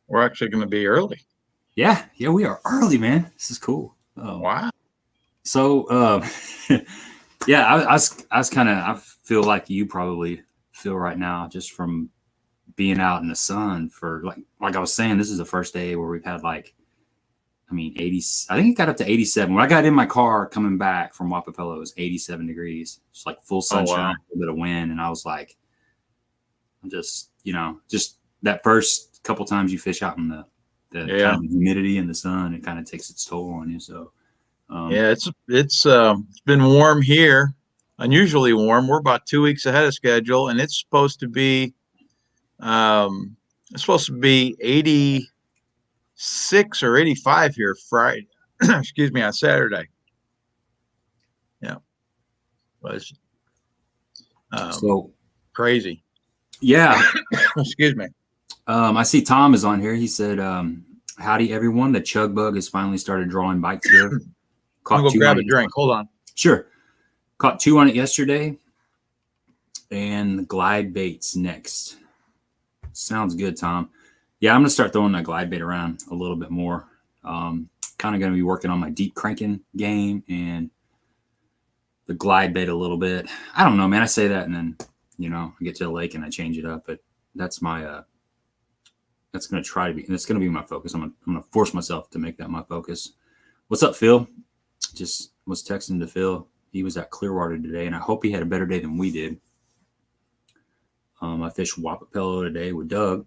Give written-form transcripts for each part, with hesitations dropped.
We're actually going to be early. Yeah, we are early, man. This is cool. Wow. So, yeah, I was kind of, I feel like you probably feel right now just from being out in the sun for like I was saying, this is the first day where we've had 80, I think it got up to 87. When I got in my car coming back from Wapapello, it was 87 degrees. It's like full sunshine, a little bit of wind. And I was like, I'm just, just that first couple times you fish out in the kind of humidity and the sun, it kind of takes its toll on you. So, yeah, it's been warm here, unusually warm. We're about 2 weeks ahead of schedule, and it's supposed to be 86 or 85 here Friday. Excuse me, on Saturday. Yeah, was so crazy. Yeah. Excuse me. I see Tom is on here. He said, howdy, everyone. The chug bug has finally started drawing bites here. I'll go grab a drink. Hold on. Sure. Caught 2 on it yesterday. And the glide baits next. Sounds good, Tom. Yeah, I'm going to start throwing that glide bait around a little bit more. Kind of going to be working on my deep cranking game and the glide bait a little bit. I don't know, man. I say that and then, I get to the lake and I change it up. But that's my that's going to try to be, and it's going to be my focus. I'm going to force myself to make that my focus. What's up, Phil? Just was texting to Phil. He was at Clearwater today, and I hope he had a better day than we did. I fished Wapapello today with Doug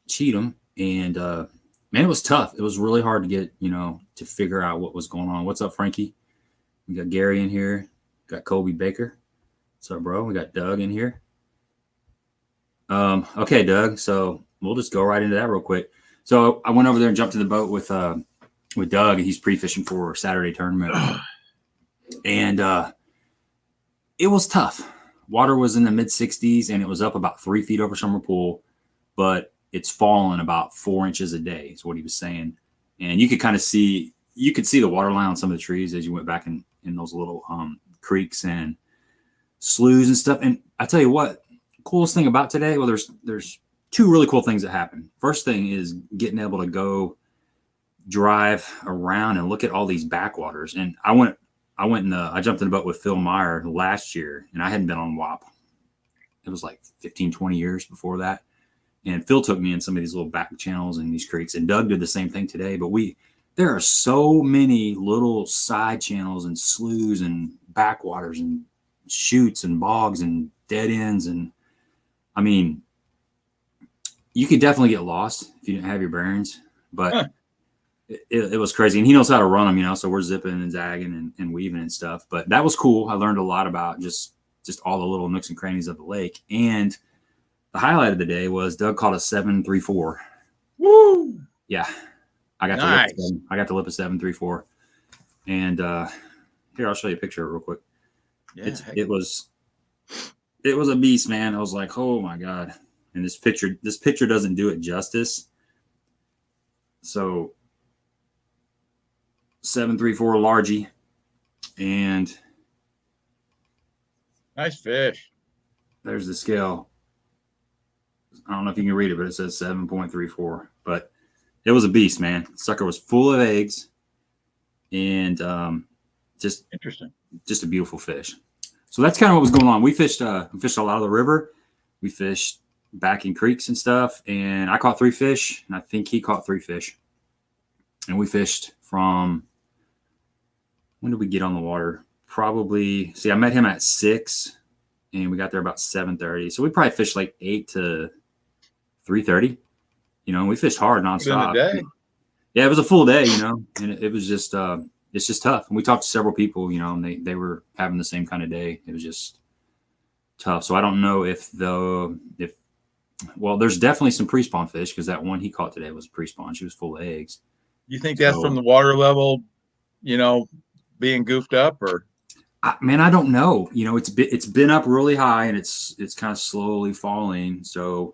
Cheatham, and man, it was tough. It was really hard to get, to figure out what was going on. What's up, Frankie? We got Gary in here. Got Colby Baker. What's up, bro? We got Doug in here. Okay, Doug. So we'll just go right into that real quick. So I went over there and jumped in the boat with Doug, and he's pre-fishing for a Saturday tournament. And it was tough. Water was in the mid 60s, and it was up about 3 feet over Summer Pool, but it's fallen about 4 inches a day is what he was saying. And you could kind of see, the water line on some of the trees as you went back in those little creeks and sloughs and stuff. And I tell you what, coolest thing about today, well, there's 2 really cool things that happened. First thing is getting able to go drive around and look at all these backwaters. And I jumped in the boat with Phil Meyer last year, and I hadn't been on WAP. It was like 15, 20 years before that. And Phil took me in some of these little back channels and these creeks, and Doug did the same thing today. But there are so many little side channels and sloughs and backwaters and chutes and bogs and dead ends. And I mean, you could definitely get lost if you didn't have your bearings, but it was crazy. And he knows how to run them, so we're zipping and zagging and weaving and stuff. But that was cool. I learned a lot about just all the little nooks and crannies of the lake. And the highlight of the day was Doug caught a 7.34. Woo! Yeah. I got to lip a 7.34. And here, I'll show you a picture real quick. Yeah, it was a beast, man. I was like, oh my God. And this picture doesn't do it justice. So 7.34 largie, and nice fish. There's the scale. I don't know if you can read it, but it says 7.34. But it was a beast, man. The sucker was full of eggs, and just interesting, just a beautiful fish. So that's kind of what was going on. We fished a lot of the river. We fished back in creeks and stuff, and I caught 3 fish, and I think he caught 3 fish. And we fished from, when did we get on the water? Probably, I met him at 6, and we got there about 7:30. So we probably fished like 8 to 3:30. We fished hard nonstop. Yeah, it was a full day, and it was just, it's just tough. And we talked to several people, and they were having the same kind of day. It was just tough. So I don't know well, there's definitely some pre-spawn fish, because that one he caught today was pre-spawn. She was full of eggs. You think that's from the water level, being goofed up, or? Man, I don't know. It's been up really high, and it's kind of slowly falling. So,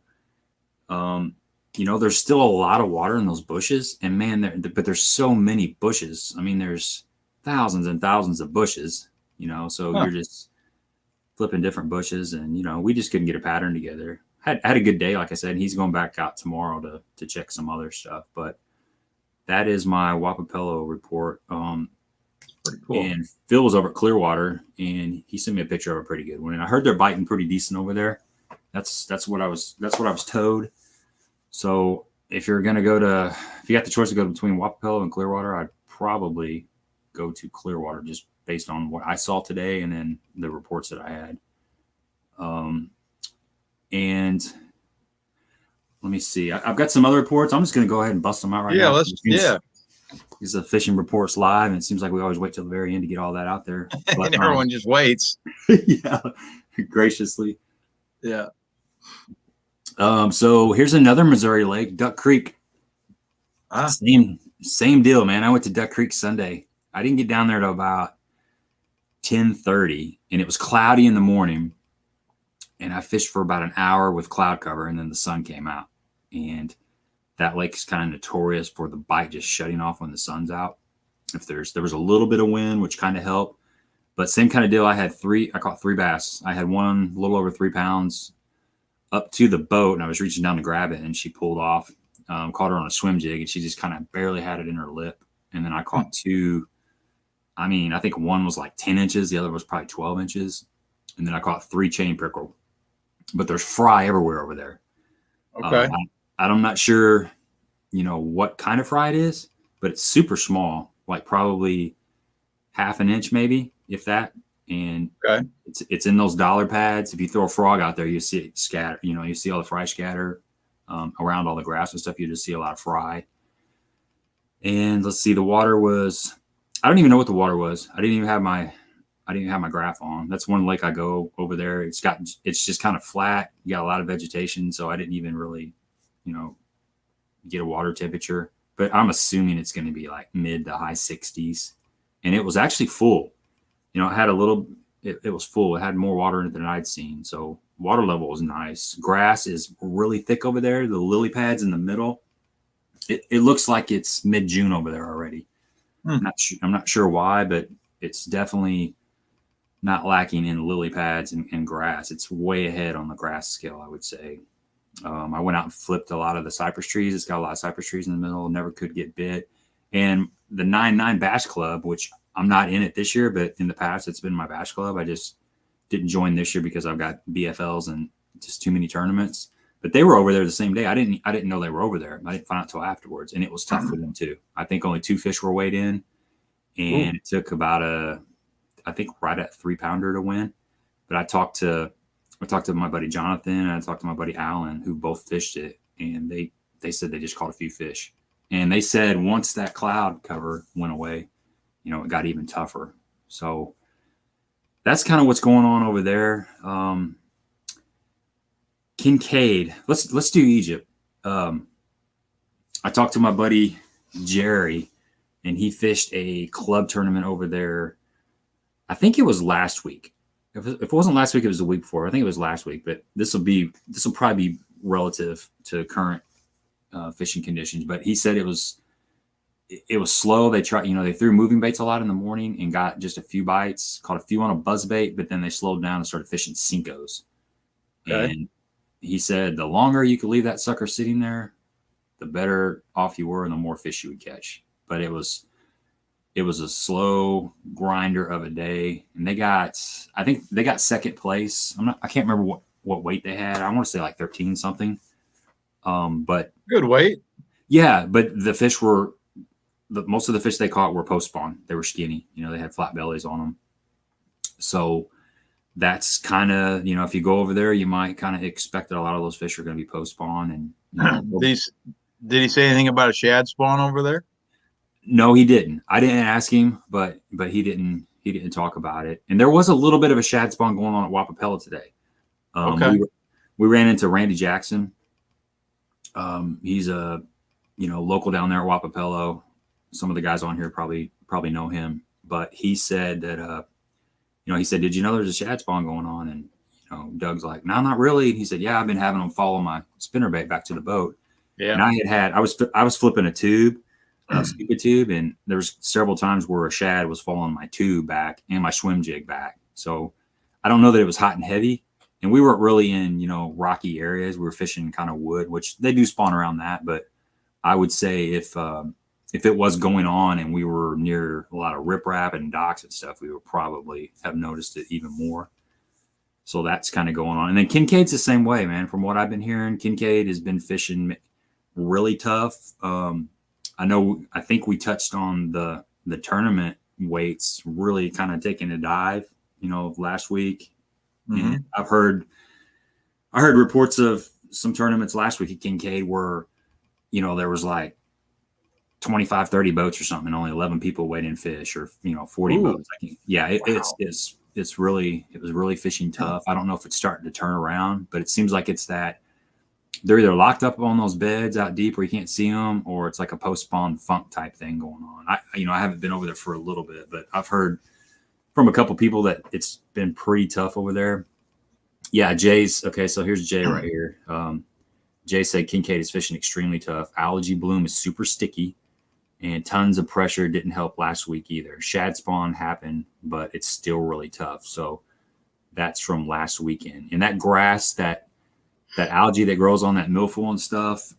there's still a lot of water in those bushes, and man, but there's so many bushes. I mean, there's thousands and thousands of bushes. So you're just flipping different bushes, and we just couldn't get a pattern together had a good day, like I said. He's going back out tomorrow to check some other stuff. But that is my Wapapello report. Pretty cool. And Phil was over at Clearwater, and he sent me a picture of a pretty good one. And I heard they're biting pretty decent over there. That's what I was told. So if you got the choice to go between Wapapello and Clearwater, I'd probably go to Clearwater just based on what I saw today and then the reports that I had. And let me see. I've got some other reports. I'm just going to go ahead and bust them out right now. Because the fishing report's live, and it seems like we always wait till the very end to get all that out there. But, and everyone just waits. Yeah, graciously. Yeah. So here's another Missouri lake, Duck Creek. Same deal, man. I went to Duck Creek Sunday. I didn't get down there till about 10:30, and it was cloudy in the morning. And I fished for about an hour with cloud cover, and then the sun came out. And that lake is kind of notorious for the bite just shutting off when the sun's out. There was a little bit of wind, which kind of helped. But same kind of deal. I caught 3 bass. I had one a little over 3 pounds up to the boat, and I was reaching down to grab it, and she pulled off. Caught her on a swim jig, and she just kind of barely had it in her lip. And then I caught 2. I mean, I think one was like 10 inches. The other was probably 12 inches. And then I caught 3 chain pickerel. But there's fry everywhere over there. Okay. I'm not sure, what kind of fry it is, but it's super small, like probably half an inch, maybe, if that. And it's in those dollar pads. If you throw a frog out there, you see it scatter. You see all the fry scatter around all the grass and stuff. You just see a lot of fry. And let's see, the water was. I don't even know what the water was. I didn't even have my graph on. That's one lake I go over there. It's just kind of flat. You got a lot of vegetation, so I didn't even really, get a water temperature. But I'm assuming it's going to be like mid to high 60s. And it was actually full. It had it was full. It had more water in it than I'd seen. So water level was nice. Grass is really thick over there. The lily pads in the middle. It looks like it's mid-June over there already. I'm not sure why, but it's definitely not lacking in lily pads and grass. It's way ahead on the grass scale, I would say. I went out and flipped a lot of the cypress trees. It's got a lot of cypress trees in the middle. Never could get bit. And the 9-9 Bass Club, which I'm not in it this year, but in the past it's been my Bass Club. I just didn't join this year because I've got BFLs and just too many tournaments. But they were over there the same day. I didn't know they were over there. I didn't find out till afterwards, and it was tough for them too. I think only 2 fish were weighed in, and it took about I think right at 3-pounder to win. But I talked to my buddy Jonathan and I talked to my buddy Alan, who both fished it, and they said they just caught a few fish. And they said once that cloud cover went away, it got even tougher. So that's kind of what's going on over there. Kincaid. Let's do Egypt. I talked to my buddy Jerry, and he fished a club tournament over there. I think it was last week. If it wasn't last week, it was the week before. I think it was last week, but this will probably be relative to current fishing conditions. But he said it was slow. They they threw moving baits a lot in the morning and got just a few bites, caught a few on a buzz bait, but then they slowed down and started fishing Cincos. Okay. And he said the longer you could leave that sucker sitting there, the better off you were and the more fish you would catch. But it was a slow grinder of a day, and I think they got second place. I can't remember what weight they had. I want to say like 13 something. But good weight. Yeah, but the fish most of the fish they caught were post spawn. They were skinny. They had flat bellies on them. So that's kind of, if you go over there, you might kind of expect that a lot of those fish are going to be post spawn. And did he say anything about a shad spawn over there? No, he didn't. I didn't ask him, but he didn't talk about it. And there was a little bit of a shad spawn going on at Wapapello today. Okay. We ran into Randy Jackson. He's a local down there at Wapapello. Some of the guys on here probably know him, but he said that he said, "Did you know there's a shad spawn going on?" And Doug's like, "No, not really." And he said, "Yeah, I've been having them follow my spinnerbait back to the boat." Yeah. And I was flipping a tube. Stupid tube, and there was several times where a shad was following my tube back and my swim jig back. So I don't know that it was hot and heavy, And we weren't really in, you know, rocky areas. We were fishing kind of wood, which they do spawn around that. But I would say if it was going on and we were near a lot of riprap and docks and stuff, we would probably have noticed it even more. So that's kind of going on. And then Kincaid's the same way, man. From what I've been hearing, Kincaid has been fishing really tough. I think we touched on the tournament weights really kind of taking a dive, you know, last week. Mm-hmm. And I heard reports of some tournaments last week at Kincaid where, you know, there was like 25, 30 boats or something, and only 11 people weighed in fish, or, you know, 40 Ooh. boats. Yeah, it Wow. was really fishing tough. I don't know if it's starting to turn around, but it seems like it's that they're either locked up on those beds out deep where you can't see them, or it's like a post-spawn funk type thing going on. I haven't been over there for a little bit, but I've heard from a couple people that it's been pretty tough over there. Yeah, Jay's okay. So here's Jay right here. Jay said Kincaid is fishing extremely tough. Algae bloom is super sticky, and tons of pressure didn't help last week either. Shad spawn happened, but it's still really tough. So that's from last weekend. And that grass, that algae that grows on that milfoil and stuff,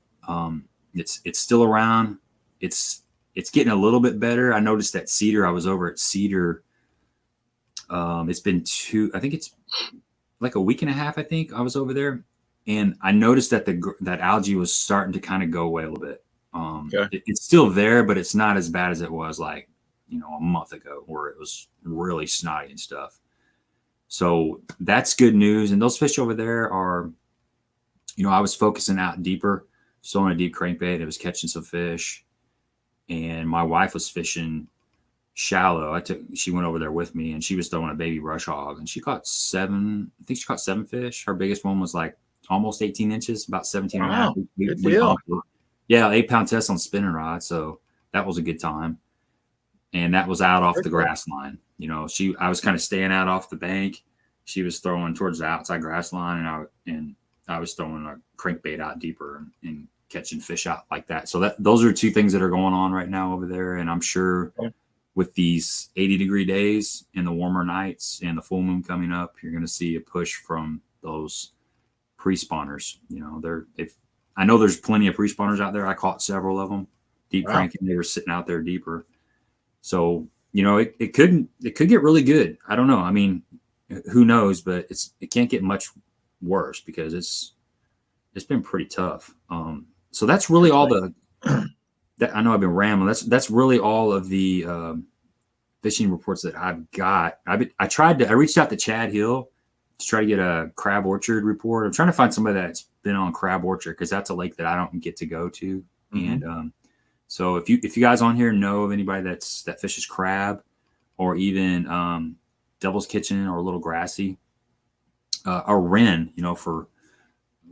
it's still around. It's getting a little bit better. I noticed that Cedar. I was over at Cedar. It's been I think it's like a week and a half. I think I was over there, and I noticed that that algae was starting to kind of go away a little bit. Okay. It's still there, but it's not as bad as it was like, you know, a month ago where it was really snotty and stuff. So that's good news. And those fish over there are, you know, I was focusing out deeper, throwing a deep crankbait. It was catching some fish, and my wife was fishing shallow. She went over there with me, and she was throwing a baby rush hog, and she caught 7. I think she caught 7 fish. Her biggest one was like almost 18 inches, about 17 and a half. Good deal. Yeah, 8-pound test on spinning rod. So that was a good time. And that was out off the grass line. You know, I was kind of staying out off the bank. She was throwing towards the outside grass line, and I was throwing a crankbait out deeper and catching fish out like that. So those are 2 things that are going on right now over there. And I'm sure with these 80-degree days and the warmer nights and the full moon coming up, you're going to see a push from those pre-spawners. You know, I know there's plenty of pre-spawners out there. I caught several of them deep cranking. They were sitting out there deeper. So, you know, it could get really good. I don't know. I mean, who knows, but it can't get much worse because it's been pretty tough. So that's really all I know I've been rambling. That's really all of the fishing reports that I've got. I reached out to Chad Hill to try to get a crab orchard report. I'm trying to find somebody that's been on crab orchard, because that's a lake that I don't get to go to. Mm-hmm. And so if you guys on here know of anybody that fishes crab, or even Devil's Kitchen or Little Grassy, or Wren, you know, for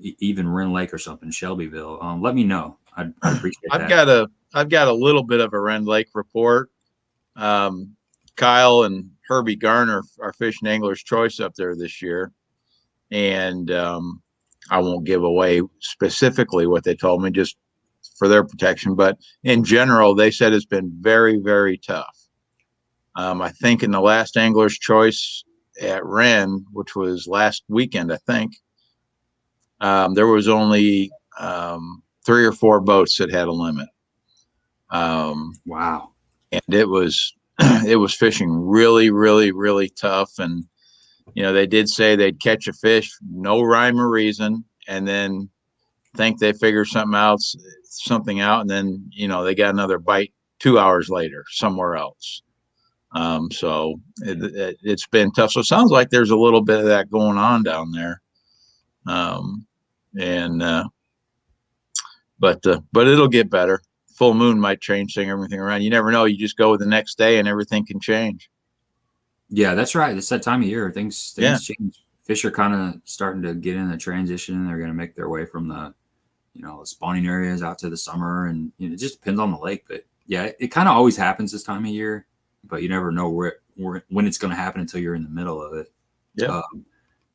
even Wren Lake or something, Shelbyville, let me know. I'd appreciate that. I've got a little bit of a Wren Lake report. Kyle and Herbie Garner are fishing Angler's Choice up there this year, and I won't give away specifically what they told me, just for their protection. But in general, they said it's been very, very tough. I think in the last Angler's Choice at Wren, which was last weekend, I think, there was only 3 or 4 boats that had a limit. Wow. And it was fishing really, really, really tough. And, you know, they did say they'd catch a fish, no rhyme or reason, and then think they figure something out. And then, you know, they got another bite 2 hours later somewhere else. So it's been tough. So it sounds like there's a little bit of that going on down there. But it'll get better. Full moon might change everything around. You never know. You just go the next day and everything can change. Yeah, that's right. It's that time of year. Things change. Fish are kind of starting to get in the transition. They're going to make their way from the spawning areas out to the summer, and it just depends on the lake. But yeah, it kind of always happens this time of year, but you never know when it's going to happen until you're in the middle of it. Yeah.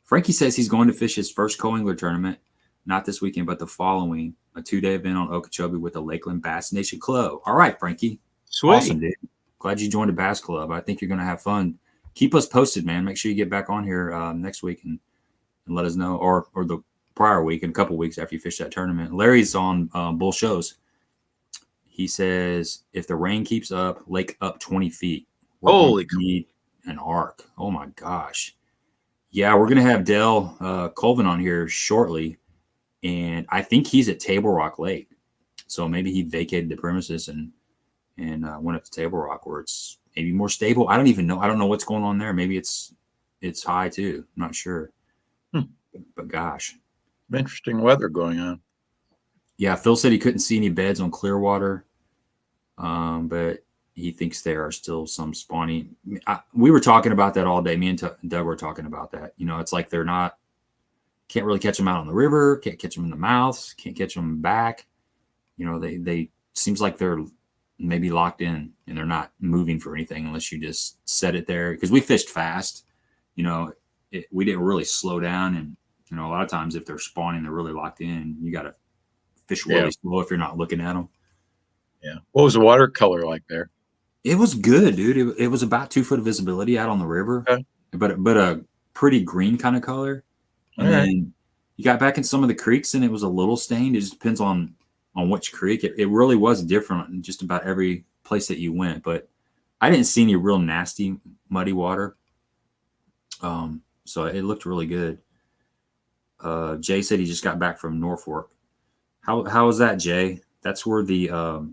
Frankie says he's going to fish his first co-angler tournament, not this weekend, but the following, a 2-day event on Okeechobee with the Lakeland Bass Nation Club. All right, Frankie. Sweet. Awesome, dude. Glad you joined the Bass Club. I think you're going to have fun. Keep us posted, man. Make sure you get back on here next week and let us know, or the prior week and a couple weeks after you fish that tournament. Larry's on Bull Shows. He says if the rain keeps up, lake up 20 feet. Holy need an arc. Oh my gosh. Yeah, we're gonna have Dale Colvin on here shortly, and I think he's at Table Rock Lake. So maybe he vacated the premises and went up to Table Rock where it's maybe more stable. I don't even know. I don't know what's going on there. Maybe it's high too. I'm not sure. But gosh, interesting weather going on. Yeah, Phil said he couldn't see any beds on Clearwater, but he thinks there are still some spawning. We were talking about that all day. Me and Doug were talking about that. You know, it's like they're not, can't really catch them out on the river, can't catch them in the mouths, can't catch them back. You know, they seems like they're maybe locked in and they're not moving for anything unless you just set it there. Because we fished fast, you know, we didn't really slow down. And, you know, a lot of times if they're spawning, they're really locked in. You got to fish really slow if you're not looking at them. Yeah. What was the watercolor like there? It was good, dude. It was about 2 foot of visibility out on the river, but a pretty green kind of color. And then you got back in some of the creeks and it was a little stained. It just depends on which creek. It really was different in just about every place that you went, but I didn't see any real nasty, muddy water. So it looked really good. Jay said he just got back from Norfolk. How was that, Jay? That's where the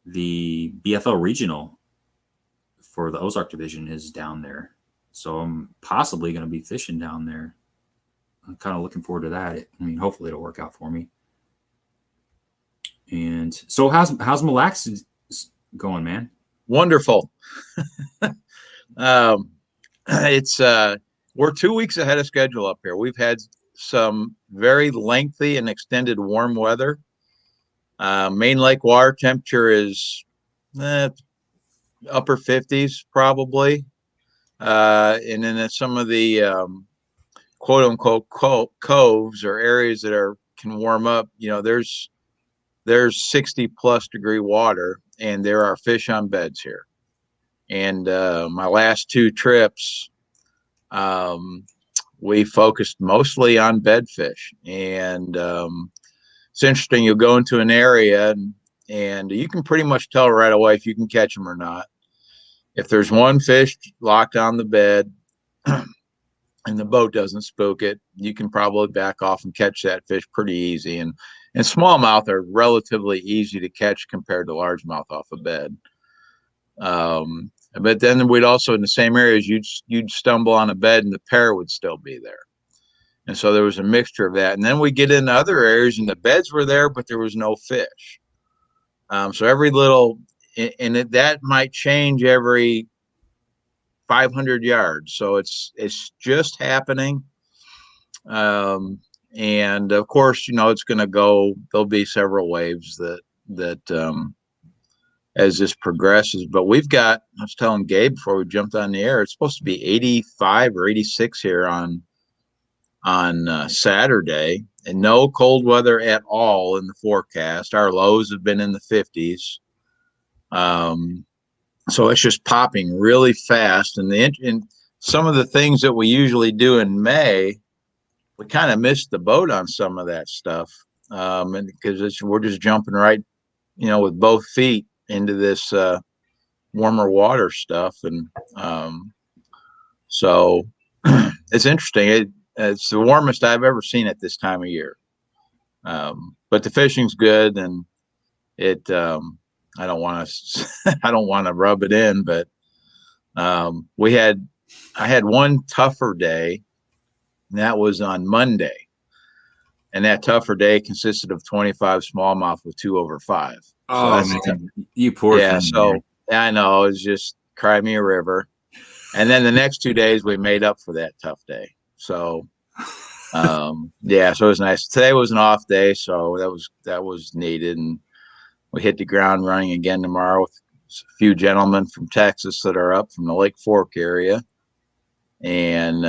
BFL regional for the Ozark division is down there. So I'm possibly going to be fishing down there. I'm kind of looking forward to that. I mean, hopefully it'll work out for me. And so how's Mille going, man? Wonderful. It's we're 2 weeks ahead of schedule up here. We've had some very lengthy and extended warm weather. Main lake water temperature is upper 50s probably. And then some of the quote unquote coves or areas that can warm up, you know, there's 60 plus degree water and there are fish on beds here. And my last 2 trips, we focused mostly on bed fish. And it's interesting, you'll go into an area and you can pretty much tell right away if you can catch them or not. If there's one fish locked on the bed and the boat doesn't spook it, you can probably back off and catch that fish pretty easy. And smallmouth are relatively easy to catch compared to largemouth off a bed. But then we'd also, in the same areas, you'd stumble on a bed and the pair would still be there. And so there was a mixture of that. And then we get into other areas and the beds were there, but there was no fish. So every little, and that might change every 500 yards. So it's just happening. And of course, you know, it's going to go, there'll be several waves that as this progresses, but we've got, I was telling Gabe before we jumped on the air, it's supposed to be 85 or 86 here on Saturday, and no cold weather at all in the forecast. Our lows have been in the 50s. So it's just popping really fast. And some of the things that we usually do in May, we kind of missed the boat on some of that stuff. And because we're just jumping right, you know, with both feet into this warmer water stuff. And so it's interesting. It's the warmest I've ever seen at this time of year. But the fishing's good, and I don't want to rub it in, but I had one tougher day, and that was on Monday. And that tougher day consisted of 25 smallmouth with 2 over 5. Oh, so man, you poor thing. So I know, it's just cry me a river. And then the next 2 days we made up for that tough day. So so it was nice. Today was an off day, so that was needed, and we hit the ground running again tomorrow with a few gentlemen from Texas that are up from the Lake Fork area. And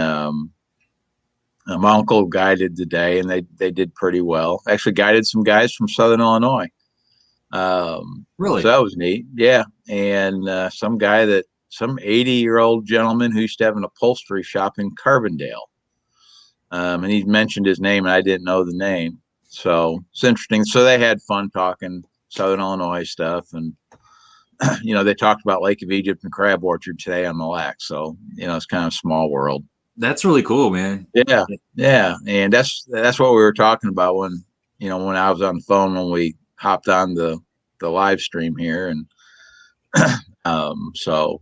my uncle guided the day, and they did pretty well. Actually guided some guys from Southern Illinois. Really? So that was neat. Yeah. And some 80-year-old gentleman who used to have an upholstery shop in Carbondale. And he mentioned his name, and I didn't know the name. So it's interesting. So they had fun talking Southern Illinois stuff, and they talked about Lake of Egypt and Crab Orchard today on the Lac. So it's kind of a small world. That's really cool, man. Yeah, and that's what we were talking about when I was on the phone when we hopped on the live stream here, and so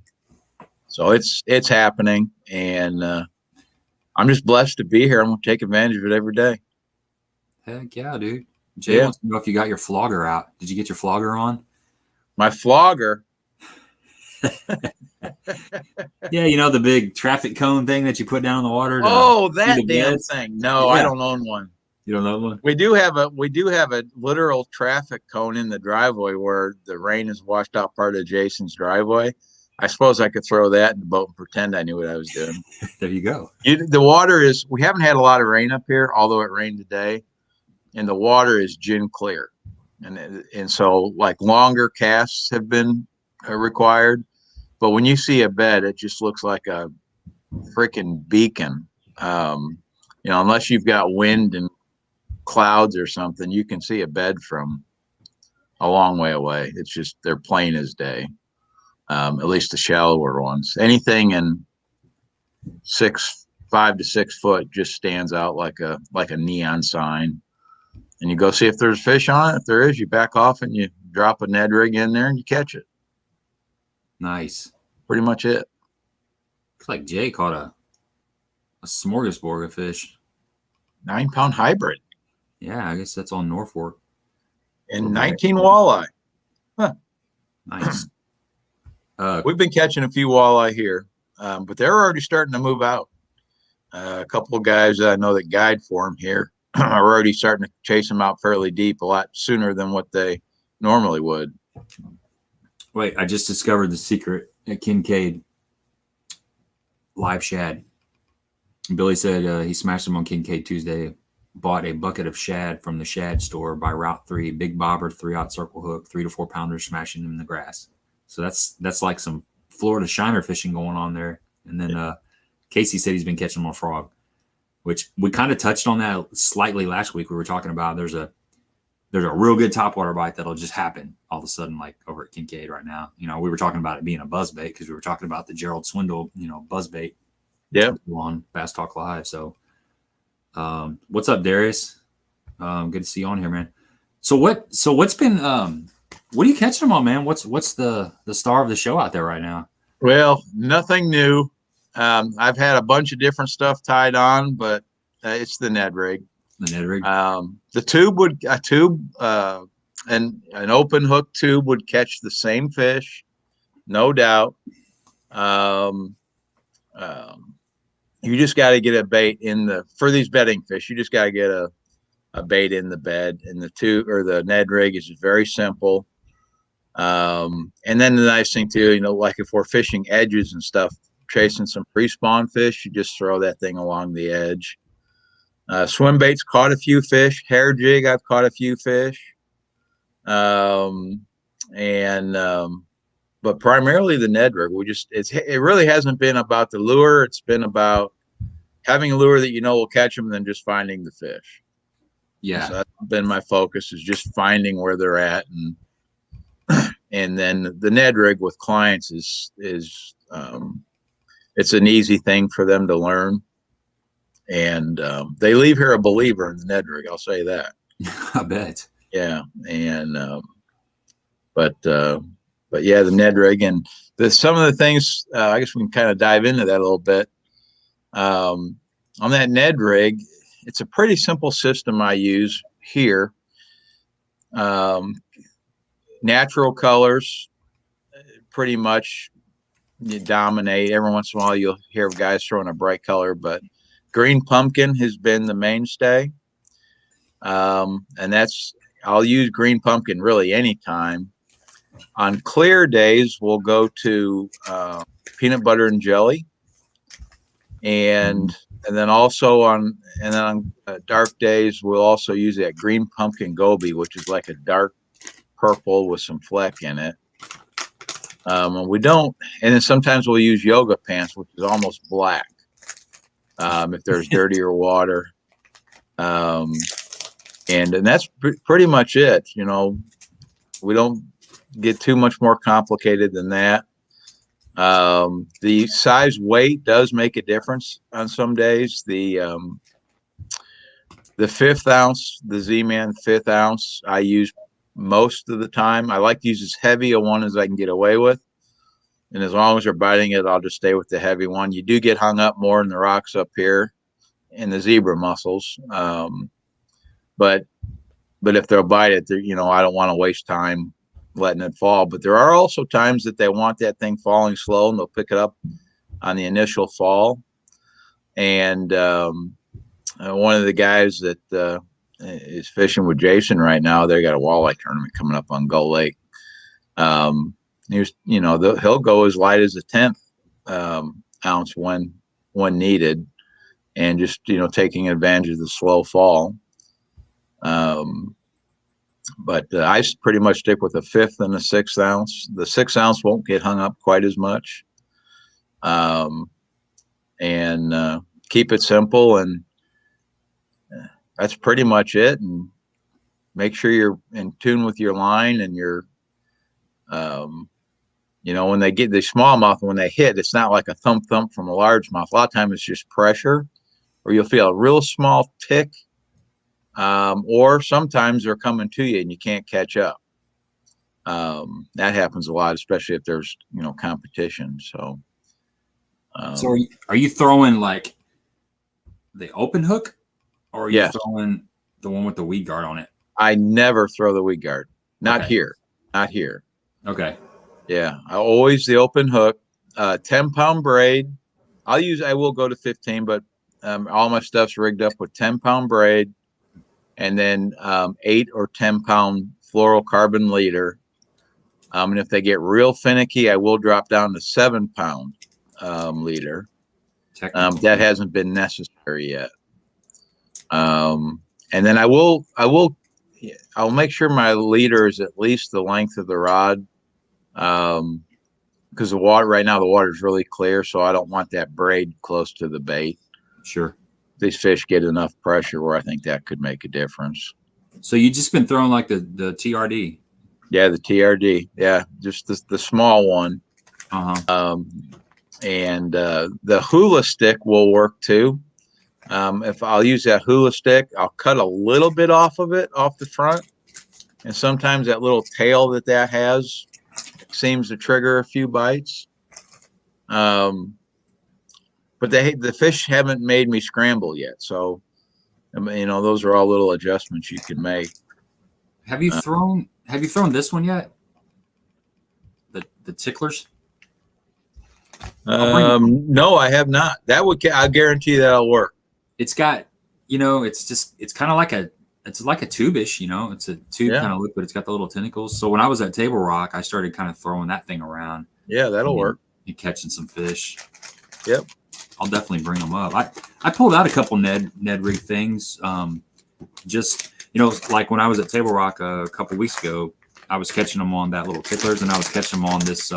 it's happening, and I'm just blessed to be here. I'm gonna take advantage of it every day. Heck yeah, dude. Jay wants to know if you got your flogger out. Did you get your flogger on? My flogger. Yeah, the big traffic cone thing that you put down in the water. That damn thing. No, yeah. I don't own one. You don't own one? We do have a literal traffic cone in the driveway where the rain has washed out part of Jason's driveway. I suppose I could throw that in the boat and pretend I knew what I was doing. There you go. The water is, we haven't had a lot of rain up here, although it rained today, and the water is gin clear. And so like longer casts have been required. But when you see a bed, it just looks like a freaking beacon. Unless you've got wind and clouds or something, you can see a bed from a long way away. It's just, they're plain as day. At least the shallower ones. Anything in 5 to 6 foot just stands out like a neon sign. And you go see if there's fish on it. If there is, you back off and you drop a Ned Rig in there and you catch it. Nice. Pretty much it. Looks like Jay caught a smorgasbord of fish. 9-pound hybrid. Yeah, I guess that's on Norfolk. And 19 walleye. Huh. Nice. We've been catching a few walleye here, but they're already starting to move out. A couple of guys that I know that guide for them here are already starting to chase them out fairly deep a lot sooner than what they normally would. Wait, I just discovered the secret at Kincaid. Live shad. Billy said he smashed them on Kincaid Tuesday. Bought a bucket of shad from the shad store by Route 3. Big bobber, 3/0 circle hook, 3 to 4 pounders, smashing them in the grass. So that's like some Florida shiner fishing going on there. And then Casey said he's been catching more frog, which we kind of touched on that slightly last week. We were talking about there's a real good topwater bite that'll just happen all of a sudden, like over at Kincaid right now. We were talking about it being a buzz bait because we were talking about the Gerald Swindle, buzz bait. Yeah. On Bass Talk Live. So what's up, Darius? Good to see you on here, man. So what's been what are you catching them on, man? What's the star of the show out there right now? Well, nothing new. I've had a bunch of different stuff tied on, but it's the Ned Rig. The Ned Rig. The tube and an open hook tube would catch the same fish, no doubt. You just got to get a bait for these bedding fish. You just got to get a bait in the bed, and the tube or the Ned Rig is very simple. And then the nice thing too, like if we're fishing edges and stuff, chasing some pre-spawn fish, you just throw that thing along the edge. Swim baits caught a few fish. Hair jig, I've caught a few fish. But primarily the Ned Rig. It really hasn't been about the lure. It's been about having a lure that will catch them, and then just finding the fish. Yeah, so that's been my focus, is just finding where they're at, and then the Ned Rig with clients is it's an easy thing for them to learn, and they leave here a believer in the Ned Rig. I'll say that. I bet. Yeah, and but yeah, the Ned Rig, and some of the things, I guess we can kind of dive into that a little bit. On that Ned Rig, it's a pretty simple system I use here. Natural colors, pretty much dominate. Every once in a while, you'll hear guys throwing a bright color, but green pumpkin has been the mainstay. And I'll use green pumpkin really anytime. On clear days, we'll go to peanut butter and jelly, and then also on dark days, we'll also use that green pumpkin goby, which is like a dark purple with some fleck in it. And then sometimes we'll use yoga pants, which is almost black. if there's dirtier water. And that's pretty much it. You know, we don't get too much more complicated than that. The size weight does make a difference on some days. The 5th ounce, the Z-Man 5th ounce, I use most of the time. I like to use as heavy a one as I can get away with. And as long as they're biting it, I'll just stay with the heavy one. You do get hung up more in the rocks up here in the zebra mussels. But if they'll bite it, you know, I don't want to waste time letting it fall. But there are also times that they want that thing falling slow, and they'll pick it up on the initial fall. And one of the guys that is fishing with Jason right now, they got a walleye tournament coming up on Gull Lake. He was, you know, he'll go as light as a 10th ounce when needed, and just, you know, taking advantage of the slow fall. But I pretty much stick with a 5th and a 6th ounce. The 6th ounce won't get hung up quite as much. And keep it simple, and that's pretty much it. And make sure you're in tune with your line, and your you know, when they get the smallmouth, when they hit, it's not like a thump from a largemouth. A lot of times it's just pressure, or you'll feel a real small tick, or sometimes they're coming to you and you can't catch up. That happens a lot, especially if there's, you know, competition. So are you throwing like the open hook, or are you yes, throwing the one with the weed guard on it? I never throw the weed guard. Not Okay. here. Not here. Okay. Yeah, I always the open hook. 10-pound braid. I will go to 15, but all my stuff's rigged up with 10-pound braid, and then 8 or 10-pound fluorocarbon leader. And if they get real finicky, I will drop down to 7-pound leader. That hasn't been necessary yet. And then I'll make sure my leader is at least the length of the rod. Because the water right now, the water is really clear, so I don't want that braid close to the bait. Sure. These fish get enough pressure where I think that could make a difference. So you just been throwing like the TRD? Yeah, the TRD. Yeah, just the small one. And the hula stick will work too. If I'll use that hula stick, I'll cut a little bit off of it, off the front, and sometimes that little tail that has seems to trigger a few bites. But the fish haven't made me scramble yet, so you know, those are all little adjustments you can make. Have you thrown this one yet? The ticklers? No, I have not. I guarantee that'll work. It's got, you know, it's kind of like it's like a tube-ish, you know, it's a tube kind of liquid. It's got the little tentacles. So when I was at Table Rock, I started kind of throwing that thing around. Yeah, that'll work. And catching some fish. Yep. I'll definitely bring them up. I pulled out a couple Ned Rig things. Just, you know, like when I was at Table Rock a couple weeks ago, I was catching them on that little ticklers, and I was catching them on this.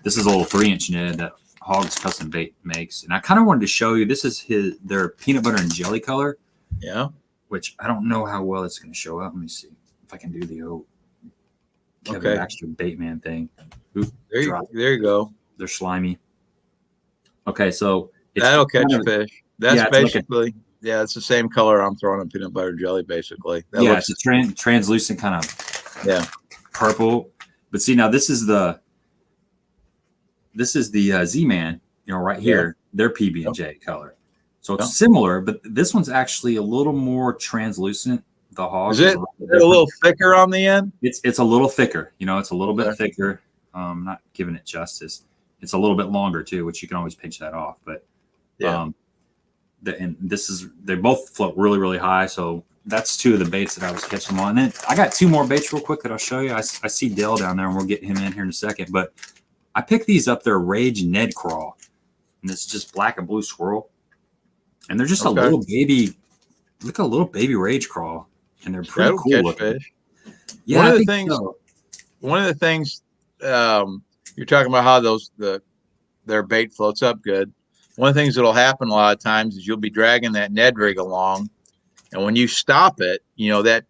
This is a little 3-inch Ned that Hawgz Custom Bait makes, and I kind of wanted to show you. This is their peanut butter and jelly color. Yeah. Which I don't know how well it's going to show up. Let me see if I can do the old Kevin Baxter Baitman thing. Oop, there you go. They're slimy. Okay, so that'll catch fish. That's basically it's the same color I'm throwing on peanut butter jelly. Basically, it's a translucent kind of purple. But see, now this is the Z-Man. You know, right here, their PB&J color. So it's similar, but this one's actually a little more translucent. The Hawgz is a little thicker on the end. It's a little thicker. You know, it's a little bit thicker. Not giving it justice. It's a little bit longer too, which you can always pinch that off. But they both float really, really high. So that's 2 of the baits that I was catching them on. And then I got 2 more baits real quick that I'll show you. I see Dale down there, and we'll get him in here in a second. But I picked these up. They're Rage Ned Craw, and it's just black and blue swirl. And they're just a little baby, look, a little baby Rage Craw, and they're pretty cool looking. Fish. Yeah, one of the things you're talking about how their bait floats up good. one of the things that'll happen a lot of times is you'll be dragging that Ned Rig along, and when you stop it, you know, that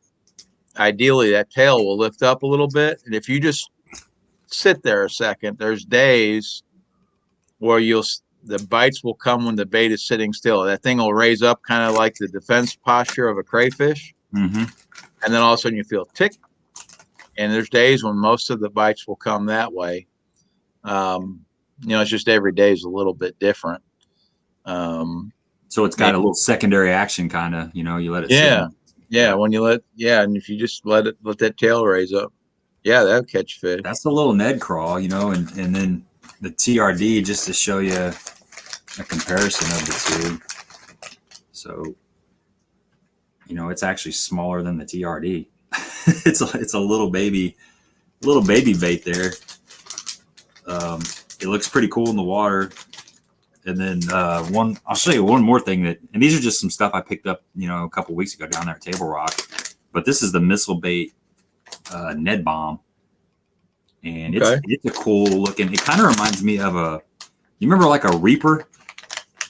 ideally that tail will lift up a little bit. And if you just sit there a second, there's days where the bites will come when the bait is sitting still. That thing will raise up kind of like the defense posture of a crayfish. Mm-hmm. And then all of a sudden you feel tick. And there's days when most of the bites will come that way. You know, it's just every day is a little bit different. So it's got a little secondary action, kind of, you know, you let it sit. Yeah. When you and if you just let that tail raise up, that'll catch fish. That's the little Ned Craw, you know, and then the TRD, just to show you a comparison of the two. So, you know, it's actually smaller than the TRD. it's a little baby bait there. It looks pretty cool in the water. And then I'll show you one more thing and these are just some stuff I picked up, you know, a couple weeks ago down there at Table Rock. But this is the Missile Bait Ned Bomb. And it's a cool looking, it kind of reminds me of you remember like a Reaper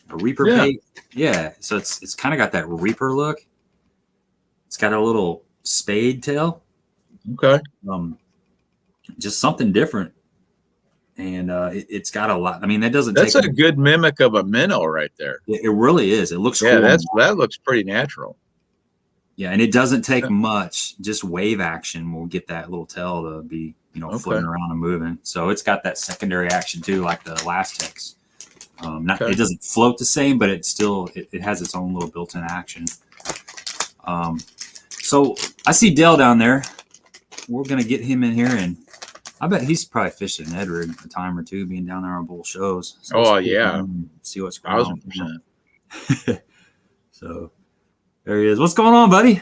bait? Yeah. So it's kind of got that Reaper look. It's got a little spade tail. Okay. Just something different. And it's got a lot. I mean, that's a good mimic of a minnow right there. It really is. It looks cool. That looks pretty natural. Yeah, and it doesn't take much. Just wave action will get that little tail to be, you know, floating around and moving. So it's got that secondary action too, like the Elastics. It doesn't float the same, but it has its own little built-in action. So I see Dale down there. We're gonna get him in here, and I bet he's probably fished a Ned Rig a time or two, being down there on bull shows. So see what's going on. 1,000%. So there he is. What's going on, buddy?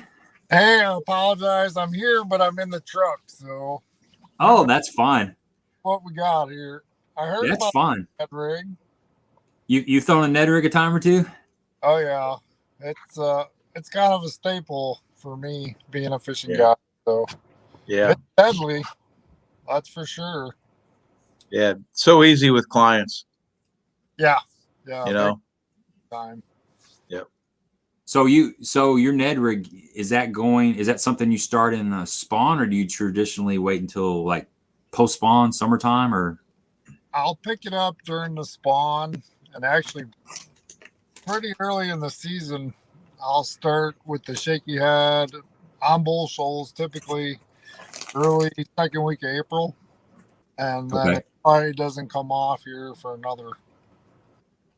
Hey, I apologize. I'm here, but I'm in the truck. So. Oh, that's fine. What we got here? I heard that's about fine. Ned Rig. You thrown a Ned Rig a time or two? Oh yeah, it's kind of a staple for me being a fishing guy. So it's deadly. That's for sure. Yeah, so easy with clients. Yeah. You know. Time. Yep. So your Ned Rig, is that something you start in the spawn, or do you traditionally wait until like post spawn, summertime, or? I'll pick it up during the spawn, and actually pretty early in the season, I'll start with the shaky head on bull shoals, typically early second week of April, and then it probably doesn't come off here for another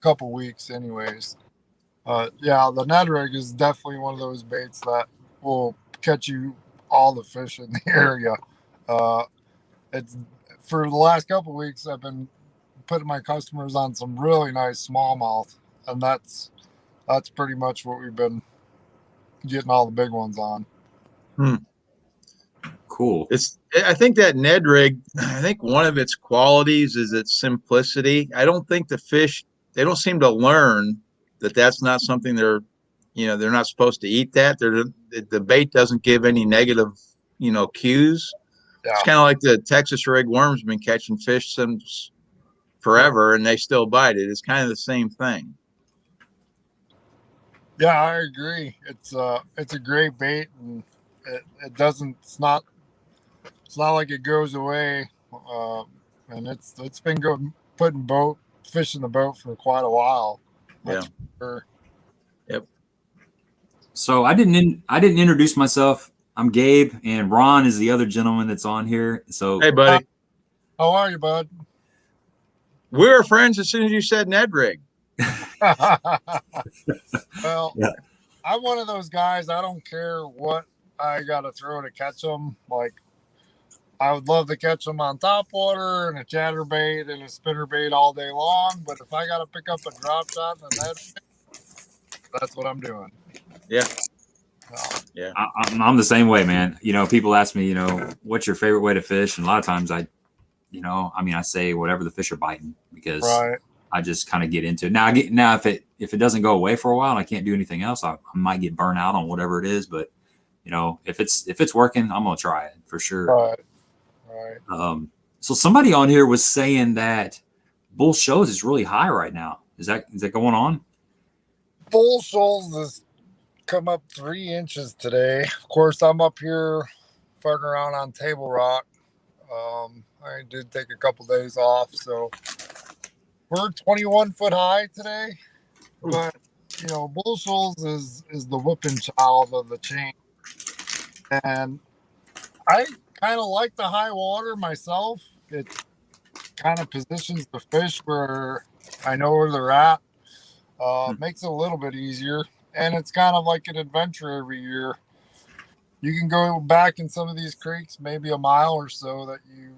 couple weeks anyways. The Ned Rig is definitely one of those baits that will catch you all the fish in the area. It's for the last couple weeks I've been putting my customers on some really nice smallmouth, and that's pretty much what we've been getting all the big ones on. Cool. I think that Ned Rig, I think one of its qualities is its simplicity. I don't think the fish, they don't seem to learn that that's not something they're not supposed to eat that. The bait doesn't give any negative, cues. Yeah. It's kind of like the Texas rig worm's been catching fish since forever, and they still bite it. It's kind of the same thing. Yeah, I agree. It's a great bait, and it's not like it goes away. And it's been putting fish in the boat for quite a while. Yeah. Sure. Yep. So I didn't introduce myself. I'm Gabe, and Ron is the other gentleman that's on here. So hey, buddy. How are you, bud? We were friends as soon as you said Ned Rig. Well, yeah. I'm one of those guys. I don't care what I got to throw to catch them. Like, I would love to catch them on top water and a chatterbait and a spinnerbait all day long. But if I got to pick up a drop shot and a Ned, that's what I'm doing. Yeah. Yeah. I'm the same way, man. People ask me, what's your favorite way to fish? And a lot of times I say whatever the fish are biting, because I just kind of get into it. Now if it doesn't go away for a while and I can't do anything else, I might get burnt out on whatever it is. But if it's working, I'm gonna try it for sure. Right. So somebody on here was saying that bull shows is really high right now. Is that going on? Bull shoals has come up 3 inches today. Of course, I'm up here farting around on Table Rock. I did take a couple days off, so we're 21 foot high today. But bull shoals is the whipping child of the chain, and I kind of like the high water myself. It kind of positions the fish where I know where they're at. Makes it a little bit easier, and it's kind of like an adventure every year. You can go back in some of these creeks, maybe a mile or so that you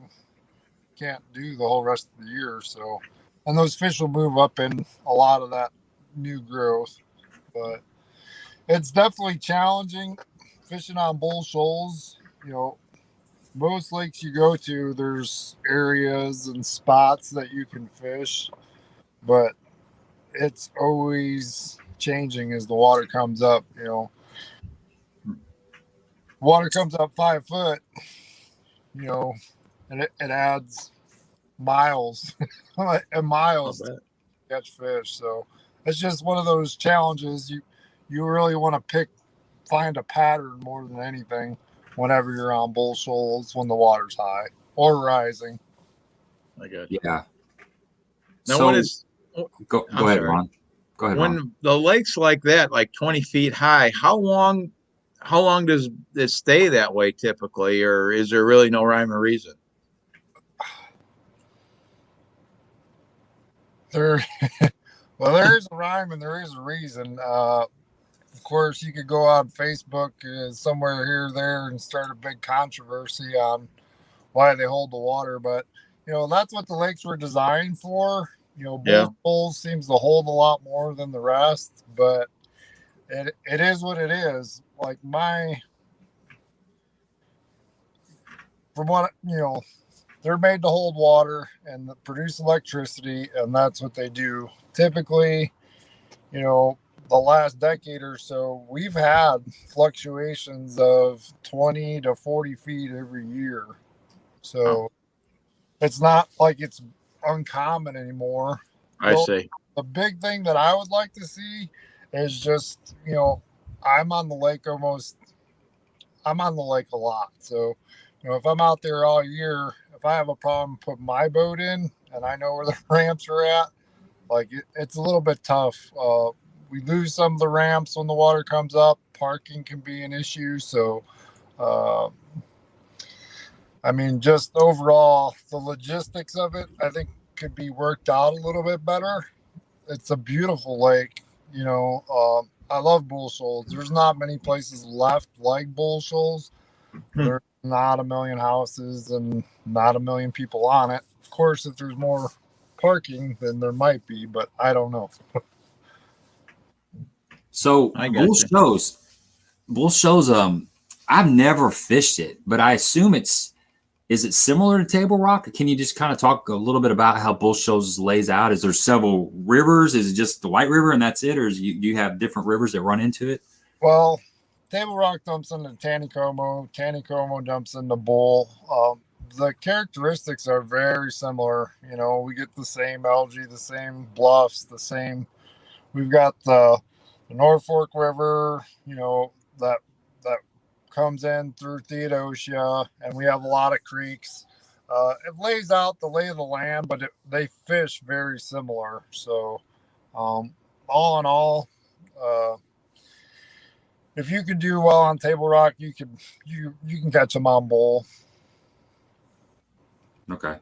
can't do the whole rest of the year. So, and those fish will move up in a lot of that new growth. But it's definitely challenging fishing on bull shoals. Most lakes you go to, there's areas and spots that you can fish, but it's always changing as the water comes up. Water comes up 5 foot, and it adds miles and miles to catch fish. So it's just one of those challenges. You really want to find a pattern more than anything whenever you're on bull shoals when the water's high or rising. I got you. Yeah. Now, So, what is? go ahead, Ron. Go ahead. When Ron. the lake's like that, like 20 feet high, how long does it stay that way typically, or is there really no rhyme or reason? There is a rhyme and there is a reason. Of course, you could go on Facebook somewhere here or there and start a big controversy on why they hold the water, but that's what the lakes were designed for. Bull shoals seems to hold a lot more than the rest, but it is what it is. Like from what they're made to hold water and produce electricity, and that's what they do. Typically, the last decade or so, we've had fluctuations of 20 to 40 feet every year. So it's not like it's uncommon anymore. I see. The big thing that I would like to see is just, I'm on the lake a lot. So, if I'm out there all year, if I have a problem putting my boat in and I know where the ramps are at, like it's a little bit tough. We lose some of the ramps when the water comes up. Parking can be an issue. So, just overall, the logistics of it, I think could be worked out a little bit better. It's a beautiful lake. I love bull shoals. There's not many places left like bull shoals. There's not a million houses and not a million people on it. Of course, if there's more parking, then there might be, but I don't know. So bull shows, I've never fished it, but I assume is it similar to Table Rock? Can you just kind of talk a little bit about how bull shows lays out? Is there several rivers? Is it just the White River and that's it? Or do you have different rivers that run into it? Well, Table Rock dumps into Taneycomo. Taneycomo dumps into Bull. The characteristics are very similar. We get the same algae, the same bluffs, the same. We've got the North Fork River, that comes in through Theodosia, and we have a lot of creeks. It lays out the lay of the land, but they fish very similar. So, all in all, if you can do well on Table Rock, you can catch them on Bull. Okay.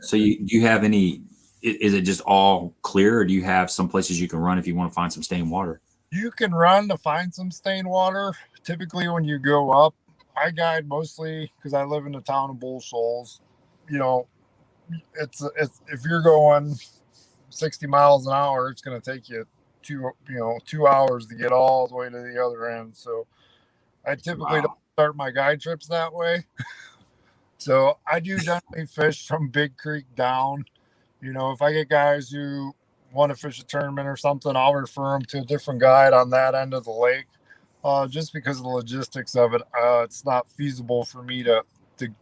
So do you have any? Is it just all clear, or do you have some places you can run if you want to find some stained water? You can run to find some stained water. Typically, when you go up, I guide mostly because I live in the town of Bull Shoals. It's if you're going 60 miles an hour, it's going to take you 2 hours to get all the way to the other end. So I typically don't start my guide trips that way. So I do generally fish from Big Creek down. If I get guys who want to fish a tournament or something, I'll refer them to a different guide on that end of the lake. Just because of the logistics of it, it's not feasible for me to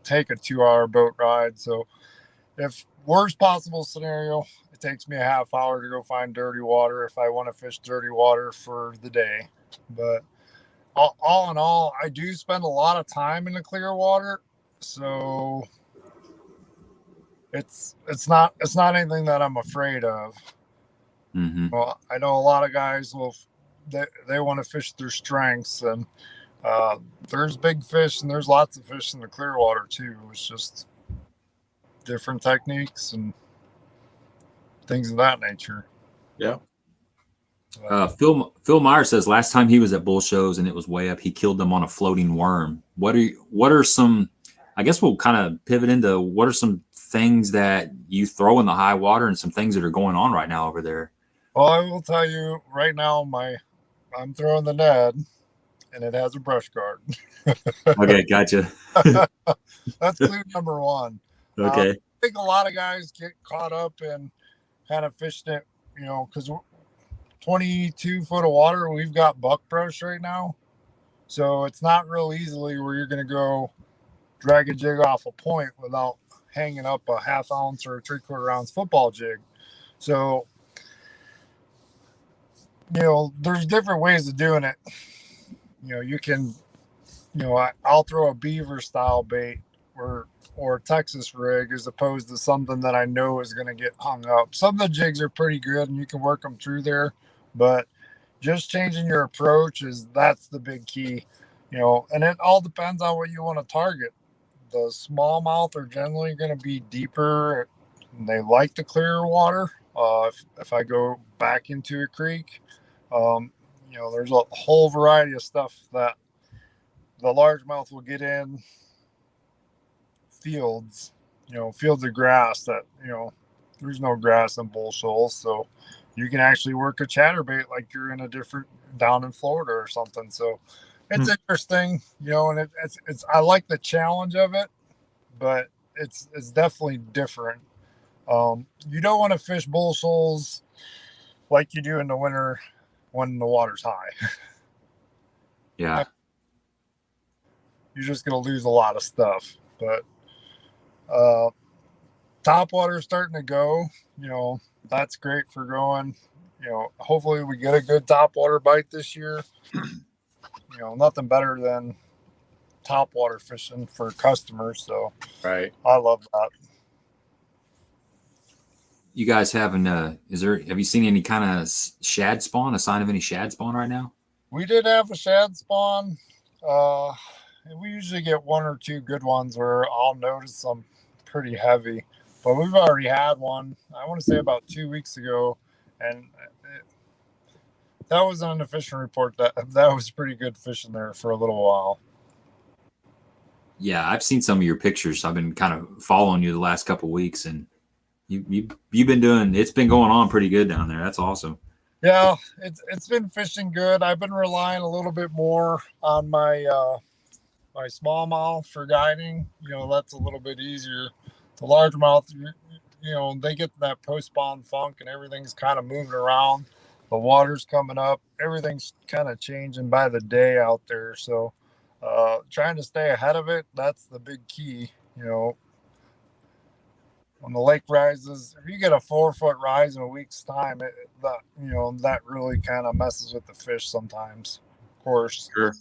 take a 2-hour boat ride. So if worst possible scenario, it takes me a half hour to go find dirty water if I want to fish dirty water for the day. But all in all, I do spend a lot of time in the clear water, so it's not anything that I'm afraid of. Mm-hmm. Well, I know a lot of guys will they want to fish their strengths, and there's big fish and there's lots of fish in the clear water too. It's just different techniques and things of that nature. Yeah. Phil Meyer says last time he was at bull shows and it was way up, he killed them on a floating worm. What are some, I guess we'll kind of pivot into what are some things that you throw in the high water and some things that are going on right now over there? Well, I will tell you right now, I'm throwing the Ned, and it has a brush guard. Okay, gotcha. That's clue number one. Okay. I think a lot of guys get caught up in kind of fishing it, because 22 foot of water, we've got buck brush right now. So it's not real easily where you're going to go drag a jig off a point without hanging up a half ounce or a 3/4 ounce football jig. So, there's different ways of doing it. You can, I'll throw a beaver style bait or Texas rig as opposed to something that I know is going to get hung up. Some of the jigs are pretty good and you can work them through there, but just changing your approach that's the big key, and it all depends on what you want to target. The smallmouth are generally going to be deeper and they like the clearer water. If I go back into a creek, there's a whole variety of stuff that the largemouth will get in fields of grass that, there's no grass in bull shoals. So you can actually work a chatterbait like you're in a different down in Florida or something. So it's interesting, and it's I like the challenge of it, but it's definitely different. You don't want to fish bull shoals like you do in the winter when the water's high. Yeah. You're just going to lose a lot of stuff. But top water is starting to go, that's great for going. Hopefully we get a good top water bite this year. Nothing better than top water fishing for customers. So Right. I love that. You guys have you seen any kind of shad spawn, a sign of any shad spawn right now? We did have a shad spawn. We usually get one or two good ones where I'll notice them pretty heavy, but we've already had one, I want to say about 2 weeks ago, and that was on the fishing report that was pretty good fishing there for a little while. Yeah, I've seen some of your pictures. I've been kind of following you the last couple of weeks, and you've been it's been going on pretty good down there. That's awesome. Yeah, it's been fishing good. I've been relying a little bit more on my my smallmouth for guiding. That's a little bit easier. The largemouth, they get that post-spawn funk and everything's kind of moving around. The water's coming up. Everything's kind of changing by the day out there. So trying to stay ahead of it, that's the big key. When the lake rises, if you get a 4 foot rise in a week's time, that really kind of messes with the fish sometimes. Of course, Sure.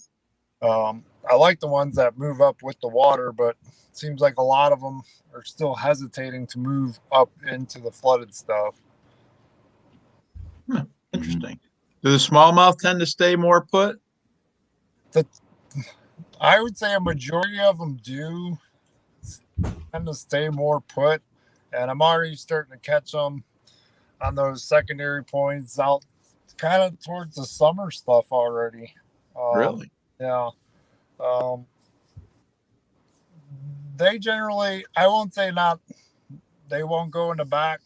I like the ones that move up with the water, but it seems like a lot of them are still hesitating to move up into the flooded stuff. Interesting. Do the smallmouth tend to stay more put? I would say a majority of them do tend to stay more put, and I'm already starting to catch them on those secondary points out kind of towards the summer stuff already. Really? Yeah. They generally, I won't say they won't go in the back,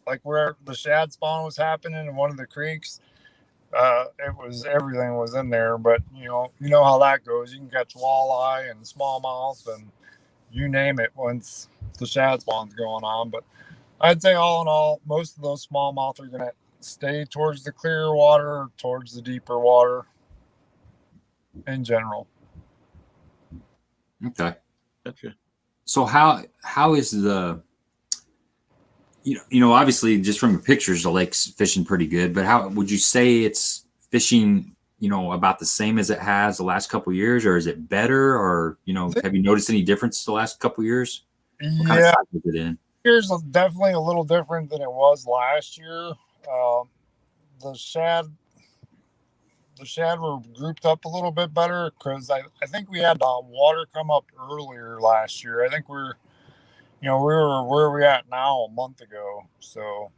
like where the shad spawn was happening in one of the creeks. Everything was in there, but you know how that goes. You can catch walleye and smallmouth and you name it once the shad spawn's going on. But I'd say all in all, most of those smallmouth are going to stay towards the clearer water or towards the deeper water in general. Okay. Gotcha. So how is the obviously just from the pictures, the lake's fishing pretty good, but how would you say it's fishing, about the same as it has the last couple of years, or is it better, or, have you noticed any difference the last couple of years? What kind of Yeah, size is it in? here's definitely a little different than it was last year. The shad were grouped up a little bit better because I think we had water come up earlier last year. I think we were where we at now a month ago. So,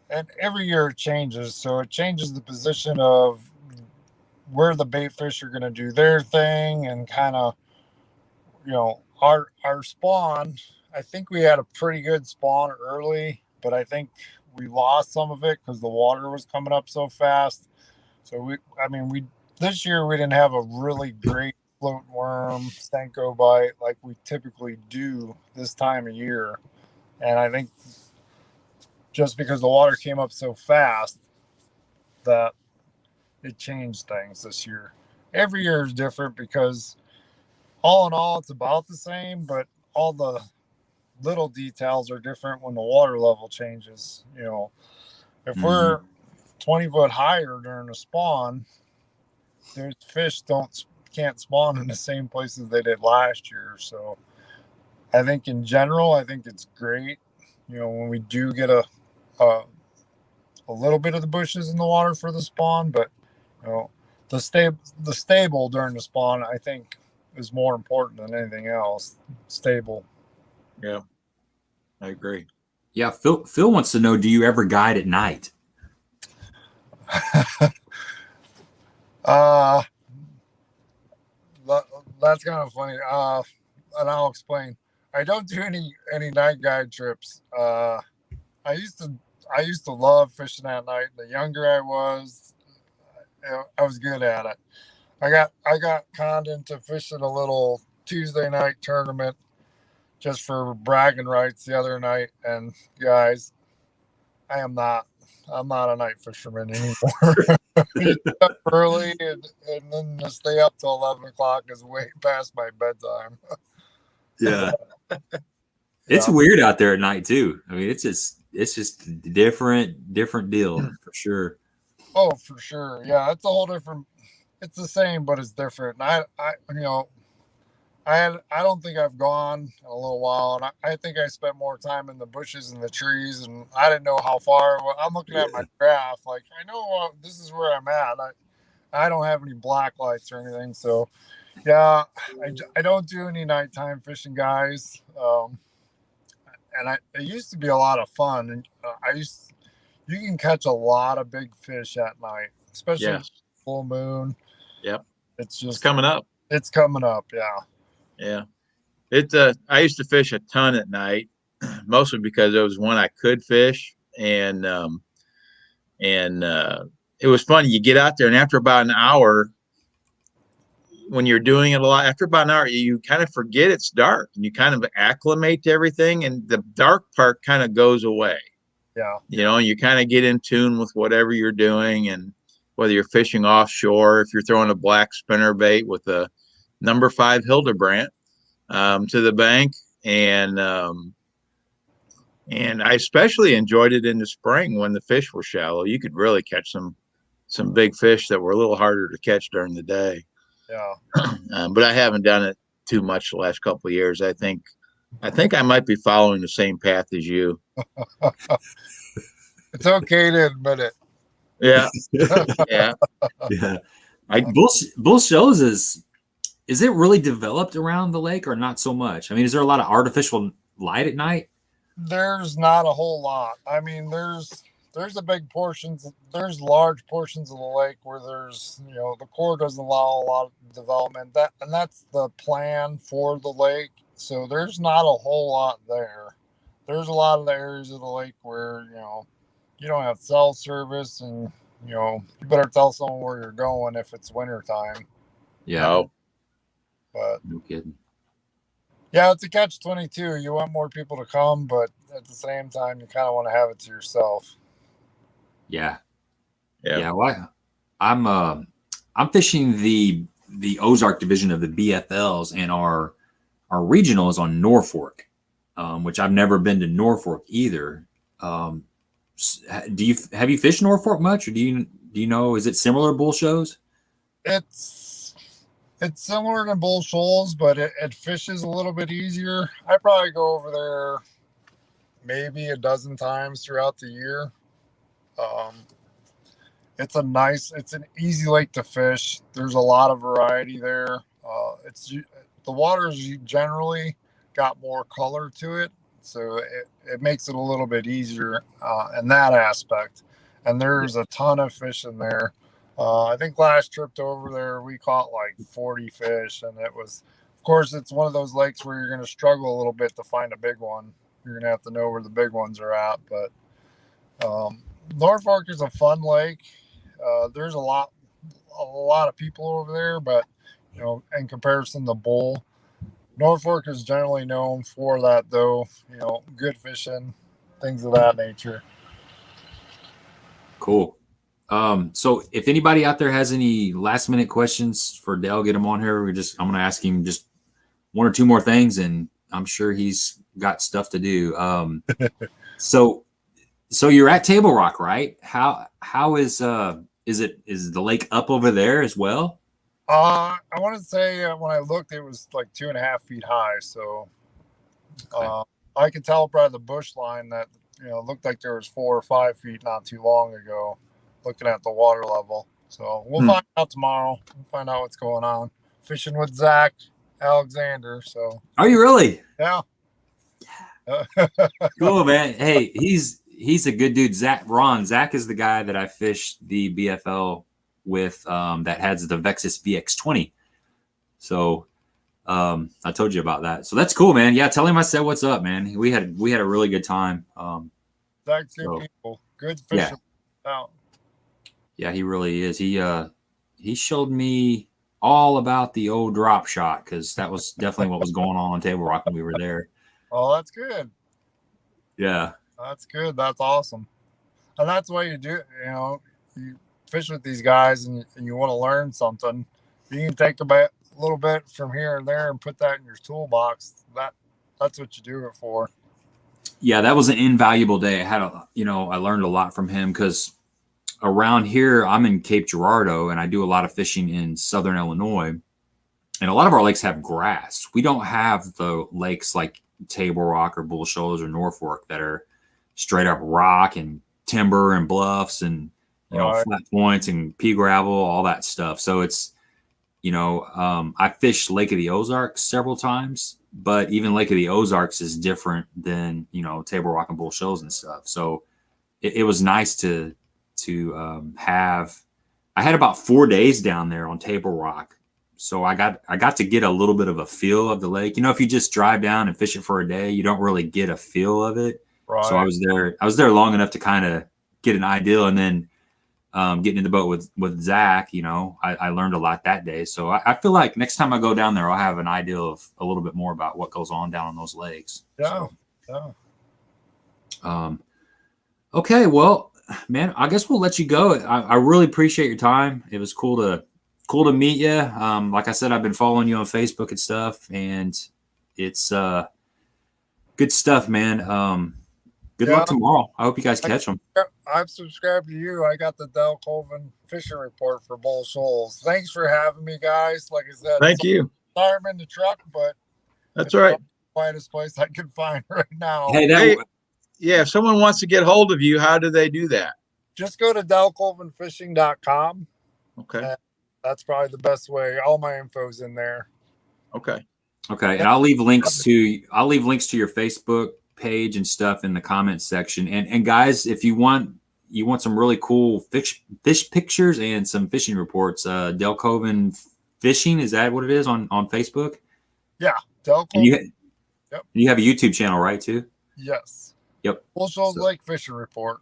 and every year it changes. So it changes the position of where the bait fish are going to do their thing, and kind of, our spawn. I think we had a pretty good spawn early, but I think we lost some of it because the water was coming up so fast. So we this year we didn't have a really great float worm Senko bite like we typically do this time of year. And I think just because the water came up so fast that it changed things this year. Every year is different because all in all it's about the same, but all the little details are different when the water level changes. If we're 20 foot higher during a spawn, there's fish can't spawn in the same places they did last year. So I think in general, I think it's great. When we do get a little bit of the bushes in the water for the spawn, but the stable during the spawn, I think, is more important than anything else. Stable. Yeah, I agree. Yeah, Phil wants to know: do you ever guide at night? That's kind of funny. And I'll explain. I don't do any night guide trips. I used to love fishing at night. The younger I was good at it. I got conned into fishing a little Tuesday night tournament just for bragging rights the other night. And guys, I'm not a night fisherman anymore. You get up early and then to stay up till 11 o'clock is way past my bedtime. Yeah. It's weird out there at night too. I mean, it's just different deal for sure. Oh, for sure. Yeah, it's a whole different. It's the same, but it's different. And I don't think I've gone in a little while, and I think I spent more time in the bushes and the trees, and I didn't know how far. I'm looking at my graph, like I know this is where I'm at. I don't have any black lights or anything, so yeah, I don't do any nighttime fishing, guys. And it used to be a lot of fun, and you can catch a lot of big fish at night, especially full moon. Yep, it's coming up. It's coming up, yeah. Yeah. I used to fish a ton at night, mostly because it was when I could fish. And it was fun. You get out there, and after about an hour, when you're doing it a lot, after about an hour, you kind of forget it's dark, and you kind of acclimate to everything, and the dark part kind of goes away. Yeah. You kind of get in tune with whatever you're doing, and whether you're fishing offshore, if you're throwing a black spinner bait with a number 5 Hildebrand to the bank, and I especially enjoyed it in the spring when the fish were shallow. You could really catch some big fish that were a little harder to catch during the day. Yeah. But I haven't done it too much the last couple of years. I think I might be following the same path as you. It's okay to admit it. Yeah. Yeah. Yeah. Bull Shoals is it really developed around the lake or not so much? I mean, is there a lot of artificial light at night? There's not a whole lot. I mean, there's large portions of the lake where there's, the Corps doesn't allow a lot of development. That's the plan for the lake. So there's not a whole lot there. There's a lot of the areas of the lake where, you don't have cell service, and, you better tell someone where you're going if it's winter time. Yeah. Oh. But no kidding. Yeah, it's a catch-22. You want more people to come, but at the same time, you kind of want to have it to yourself. Yeah. Well, I'm fishing the Ozark division of the BFLs, and our regional is on Norfolk. which I've never been to Norfolk either. Have you fished Norfolk much, or do you know, is it similar to bull shows? It's similar to bull shoals, but it fishes a little bit easier. I probably go over there maybe a dozen times throughout the year. It's an easy lake to fish. There's a lot of variety there. The water's generally got more color to it, so it makes it a little bit easier in that aspect. And there's a ton of fish in there. I think last trip over there we caught like 40 fish, and it was, of course, it's one of those lakes where you're going to struggle a little bit to find a big one. You're going to have to know where the big ones are at. But Norfolk is a fun lake. There's a lot of people over there, but you know, in comparison to Bull, Norfolk is generally known for that, though. You know, good fishing, things of that nature. Cool. So if anybody out there has any last minute questions for Dale, get him on here. I'm going to ask him just one or two more things, and I'm sure he's got stuff to do. So you're at Table Rock, right? How is the lake up over there as well? I want to say when I looked, it was like 2.5 feet high. So I could tell by the bush line that, you know, it looked like there was 4 or 5 feet not too long ago, looking at the water level. So we'll find out tomorrow. We'll find out what's going on. Fishing with Zach Alexander. So are you really? Yeah. Cool, man. Hey, he's a good dude. Zach is the guy that I fished the BFL with, that has the Vexus VX20. So I told you about that. So that's cool, man. Yeah, tell him I said what's up, man. We had a really good time. Zach's good people. Good fishing. Yeah, he really is. He showed me all about the old drop shot, because that was definitely what was going on Table Rock when we were there. Oh, that's good. Yeah. That's good. That's awesome. And that's why you do, you know, you fish with these guys and you want to learn something. You can take a little bit from here and there and put that in your toolbox. That's what you do it for. Yeah, that was an invaluable day. I learned a lot from him, because around here, I'm in Cape Girardeau, and I do a lot of fishing in Southern Illinois. And a lot of our lakes have grass. We don't have the lakes like Table Rock or Bull Shoals or Norfolk that are straight up rock and timber and bluffs and, you know, flat points and pea gravel, all that stuff. So it's, you know, I fished Lake of the Ozarks several times, but even Lake of the Ozarks is different than, you know, Table Rock and Bull Shoals and stuff. So it was nice to have. I had about 4 days down there on Table Rock, so I got to get a little bit of a feel of the lake. You know, if you just drive down and fish it for a day, you don't really get a feel of it. Right. So I was there long enough to kind of get an idea, and then getting in the boat with Zach, you know, I learned a lot that day. So I feel like next time I go down there, I'll have an idea of a little bit more about what goes on down on those lakes. Yeah. Okay, well, man, I guess we'll let you go. I really appreciate your time. It was cool to meet you. Like I said, I've been following you on Facebook and stuff, and it's good stuff, man. Good luck tomorrow. I hope you guys catch them. I've subscribed to you. I got the Colvin fishing report for Bull Shoals. Thanks for having me, guys. Like I said, thank you. Sorry I'm in the truck, but that's all right. The quietest place I can find right now. Hey, yeah, if someone wants to get hold of you, how do they do that? Just go to DellColvinFishing.com. Okay. That's probably the best way. All my info's in there. Okay. And I'll leave links to your Facebook page and stuff in the comments section. And guys, if you want some really cool fish pictures and some fishing reports, Del Colvin Fishing, is that what it is on Facebook? Yeah, Del Colvin. You have a YouTube channel, right, too? Yes. Yep. Bull Shoals Lake Fishing Report.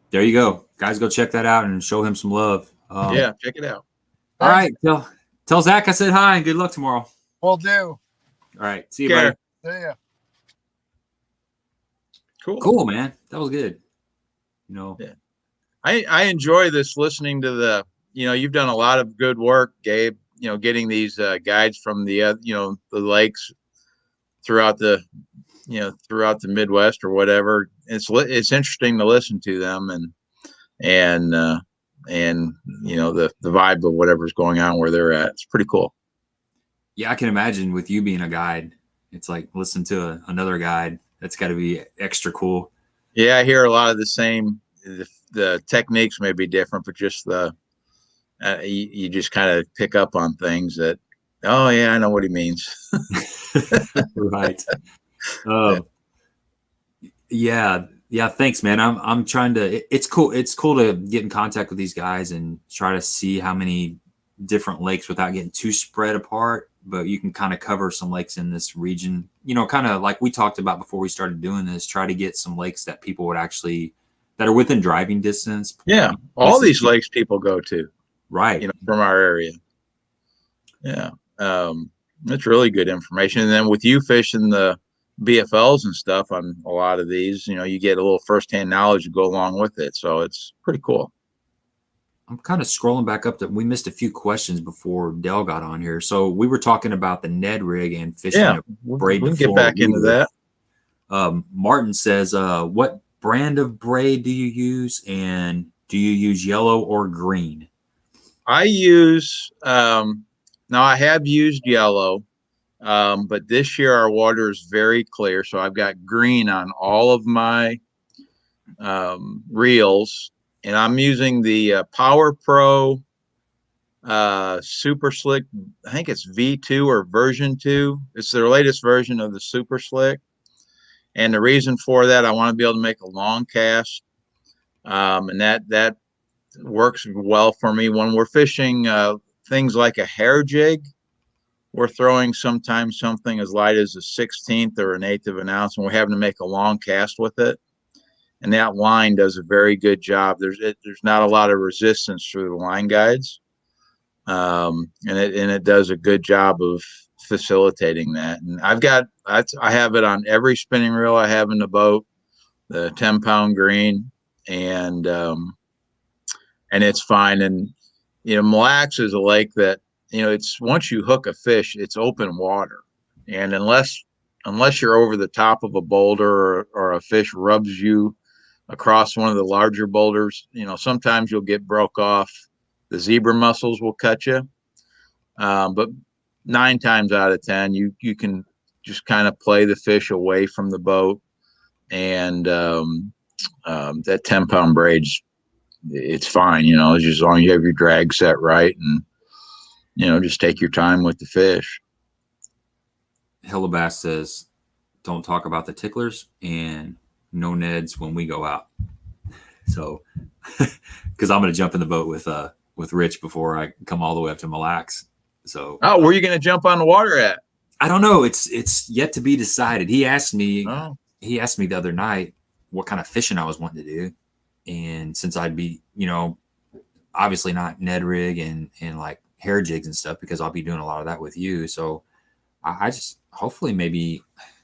There you go. Guys, go check that out and show him some love. Yeah, check it out. All right. Tell Zach I said hi and good luck tomorrow. Will do. All right. See you, buddy. See ya. Cool, man. That was good. You know, yeah. I enjoy this, listening to the, you know, you've done a lot of good work, Gabe, you know, getting these guides from the, you know, the lakes throughout the throughout the Midwest or whatever. It's interesting to listen to them and the vibe of whatever's going on where they're at. It's pretty cool. Yeah, I can imagine with you being a guide, it's like listen to another guide. That's got to be extra cool. Yeah, I hear a lot of the same. The techniques may be different, but just you just kind of pick up on things that, oh yeah, I know what he means. Right. Yeah. Thanks, man. I'm trying to. It's cool. It's cool to get in contact with these guys and try to see how many different lakes without getting too spread apart. But you can kind of cover some lakes in this region. Kind of like we talked about before we started doing this. Try to get some lakes that people would actually that are within driving distance. Yeah, all these lakes people go to, right? From our area. Yeah, that's really good information. And then with you fishing the BFLs and stuff on a lot of these, you get a little firsthand knowledge to go along with it. So it's pretty cool. I'm kind of scrolling back up we missed a few questions before Dell got on here. So we were talking about the Ned rig and fishing. Yeah, we can get back into that. Martin says, what brand of braid do you use, and do you use yellow or green? I use now I have used yellow, but this year our water is very clear, so I've got green on all of my reels, and I'm using the Power Pro Super Slick. I think it's V2 or version 2. It's their latest version of the Super Slick. And the reason for that, I want to be able to make a long cast. And that works well for me when we're fishing things like a hair jig. We're throwing sometimes something as light as a 1/16 or an 1/8 of an ounce, and we're having to make a long cast with it. And that line does a very good job. There's not a lot of resistance through the line guides, and it does a good job of facilitating that. And I have it on every spinning reel I have in the boat, the 10-pound green, and it's fine. And Mille is a lake that it's once you hook a fish, it's open water, and unless you're over the top of a boulder or a fish rubs you across one of the larger boulders, sometimes you'll get broke off. The zebra mussels will cut you, but 9 times out of 10, you can just kind of play the fish away from the boat, and that 10-pound braid's it's fine. Just as long as you have your drag set right, and just take your time with the fish. Hellabass says, "Don't talk about the ticklers and no Neds when we go out." So, because I'm going to jump in the boat with Rich before I come all the way up to Mille. So, where are you going to jump on the water at? I don't know. It's yet to be decided. He asked me the other night what kind of fishing I was wanting to do, and since I'd be, obviously not Ned Rig and like hair jigs and stuff, because I'll be doing a lot of that with you. So, I just hopefully maybe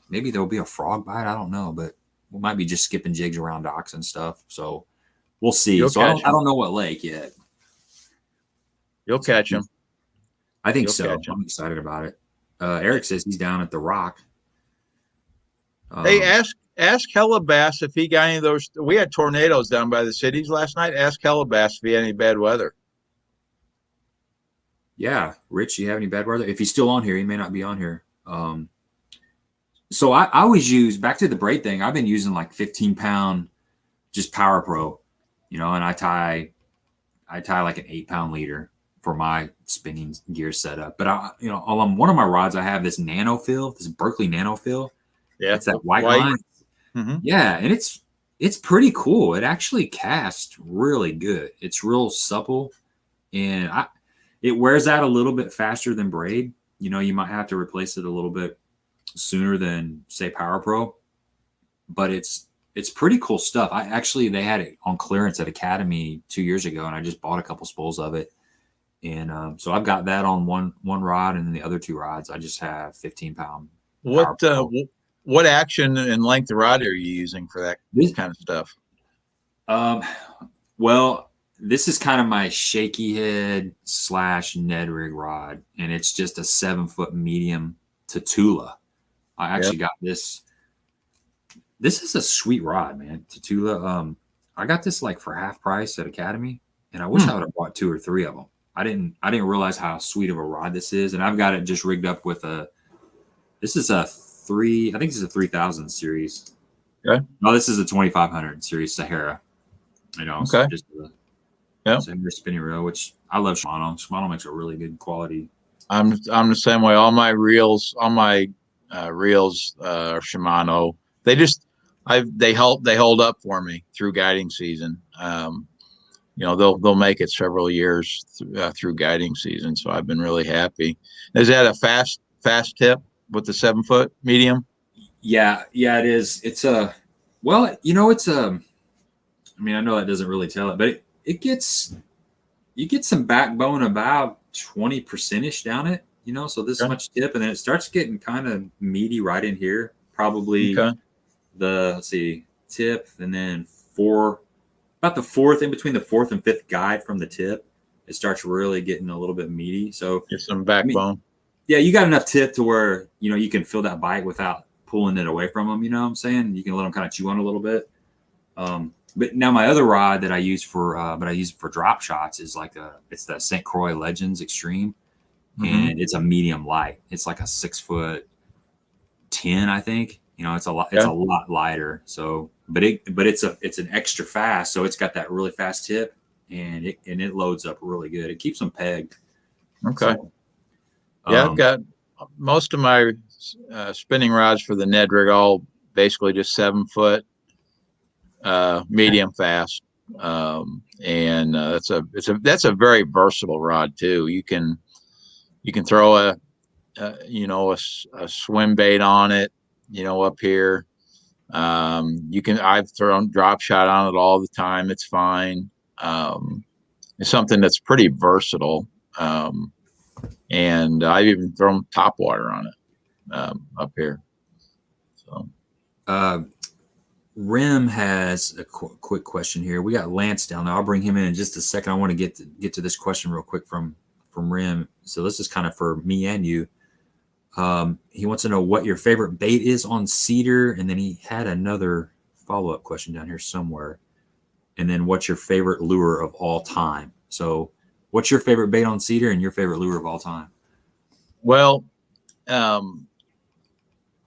there'll be a frog bite. I don't know, but we might be just skipping jigs around docks and stuff. So we'll see. So I don't know what lake yet. You'll catch him. I think so. I'm excited about it. Eric says he's down at the Rock. Hey, ask Hellabass if he got any of those. We had tornadoes down by the cities last night. Ask Hellabass if he had any bad weather. Yeah, Rich, do you have any bad weather? If he's still on here, he may not be on here. So I always use, back to the braid thing, I've been using like 15-pound just Power Pro, and I tie like an 8-pound leader for my spinning gear setup. But on one of my rods, I have this nano fill, this Berkeley nano fill. Yeah, it's that white line. Mm-hmm. Yeah, and it's pretty cool. It actually casts really good. It's real supple, and it wears out a little bit faster than braid. You might have to replace it a little bit sooner than say Power Pro, but it's pretty cool stuff. They had it on clearance at Academy 2 years ago, and I just bought a couple spools of it, and so I've got that on one rod, and then the other 2 rods I just have 15-pound. What action and length of rod are you using for that kind of stuff? Well, this is kind of my shaky head / Ned Rig rod, and it's just a 7-foot medium to Tula. I actually got this This is a sweet rod, man. Tatula. I got this like for half price at Academy, and I wish I would have bought 2 or 3 of them. I didn't realize how sweet of a rod this is, and I've got it just rigged up with a. This is a 3. I think this is a 3000 series. Okay. No, this is a 2500 series Sahara. You know, so Okay. just a Yeah. Sahara spinning reel, which I love. Shimano makes a really good quality. I'm the same way. All my reels are Shimano. They hold up for me through guiding season. You know, they'll make it several years through guiding season. So I've been really happy. Is that a fast tip with the 7-foot medium? Yeah, it is. It's a, well, you know, it's a, I mean, I know that doesn't really tell it, but it gets, you get some backbone about 20%ish down it, you know, so this much tip, and then it starts getting kind of meaty right in here. Probably let's see, tip, and then about the 4th, in between the 4th and 5th guide from the tip, it starts really getting a little bit meaty. So get some backbone. I mean, yeah, you got enough tip to where, you know, you can feel that bite without pulling it away from them. You know what I'm saying? You can let them kind of chew on a little bit. But now my other rod that I use for drop shots is it's the St. Croix Legends Extreme, and it's a medium light. It's like a 6'10", I think. You know, it's a lot lighter. So, but it's an extra fast, so it's got that really fast tip, and it loads up really good. It keeps them pegged. Okay. So, yeah, I've got most of my spinning rods for the Ned Rig all basically just 7-foot medium fast, and that's a very versatile rod too. You can throw a swim bait on it, you know, up here. I've thrown drop shot on it all the time. It's fine. It's something that's pretty versatile. And I've even thrown top water on it up here. So, Rim has a quick question here. We got Lance down there. I'll bring him in just a second. I want to get to this question real quick from Rim. So this is kind of for me and you. He wants to know what your favorite bait is on cedar, and then he had another follow-up question down here somewhere. And then what's your favorite lure of all time? So what's your favorite bait on cedar and your favorite lure of all time? Well,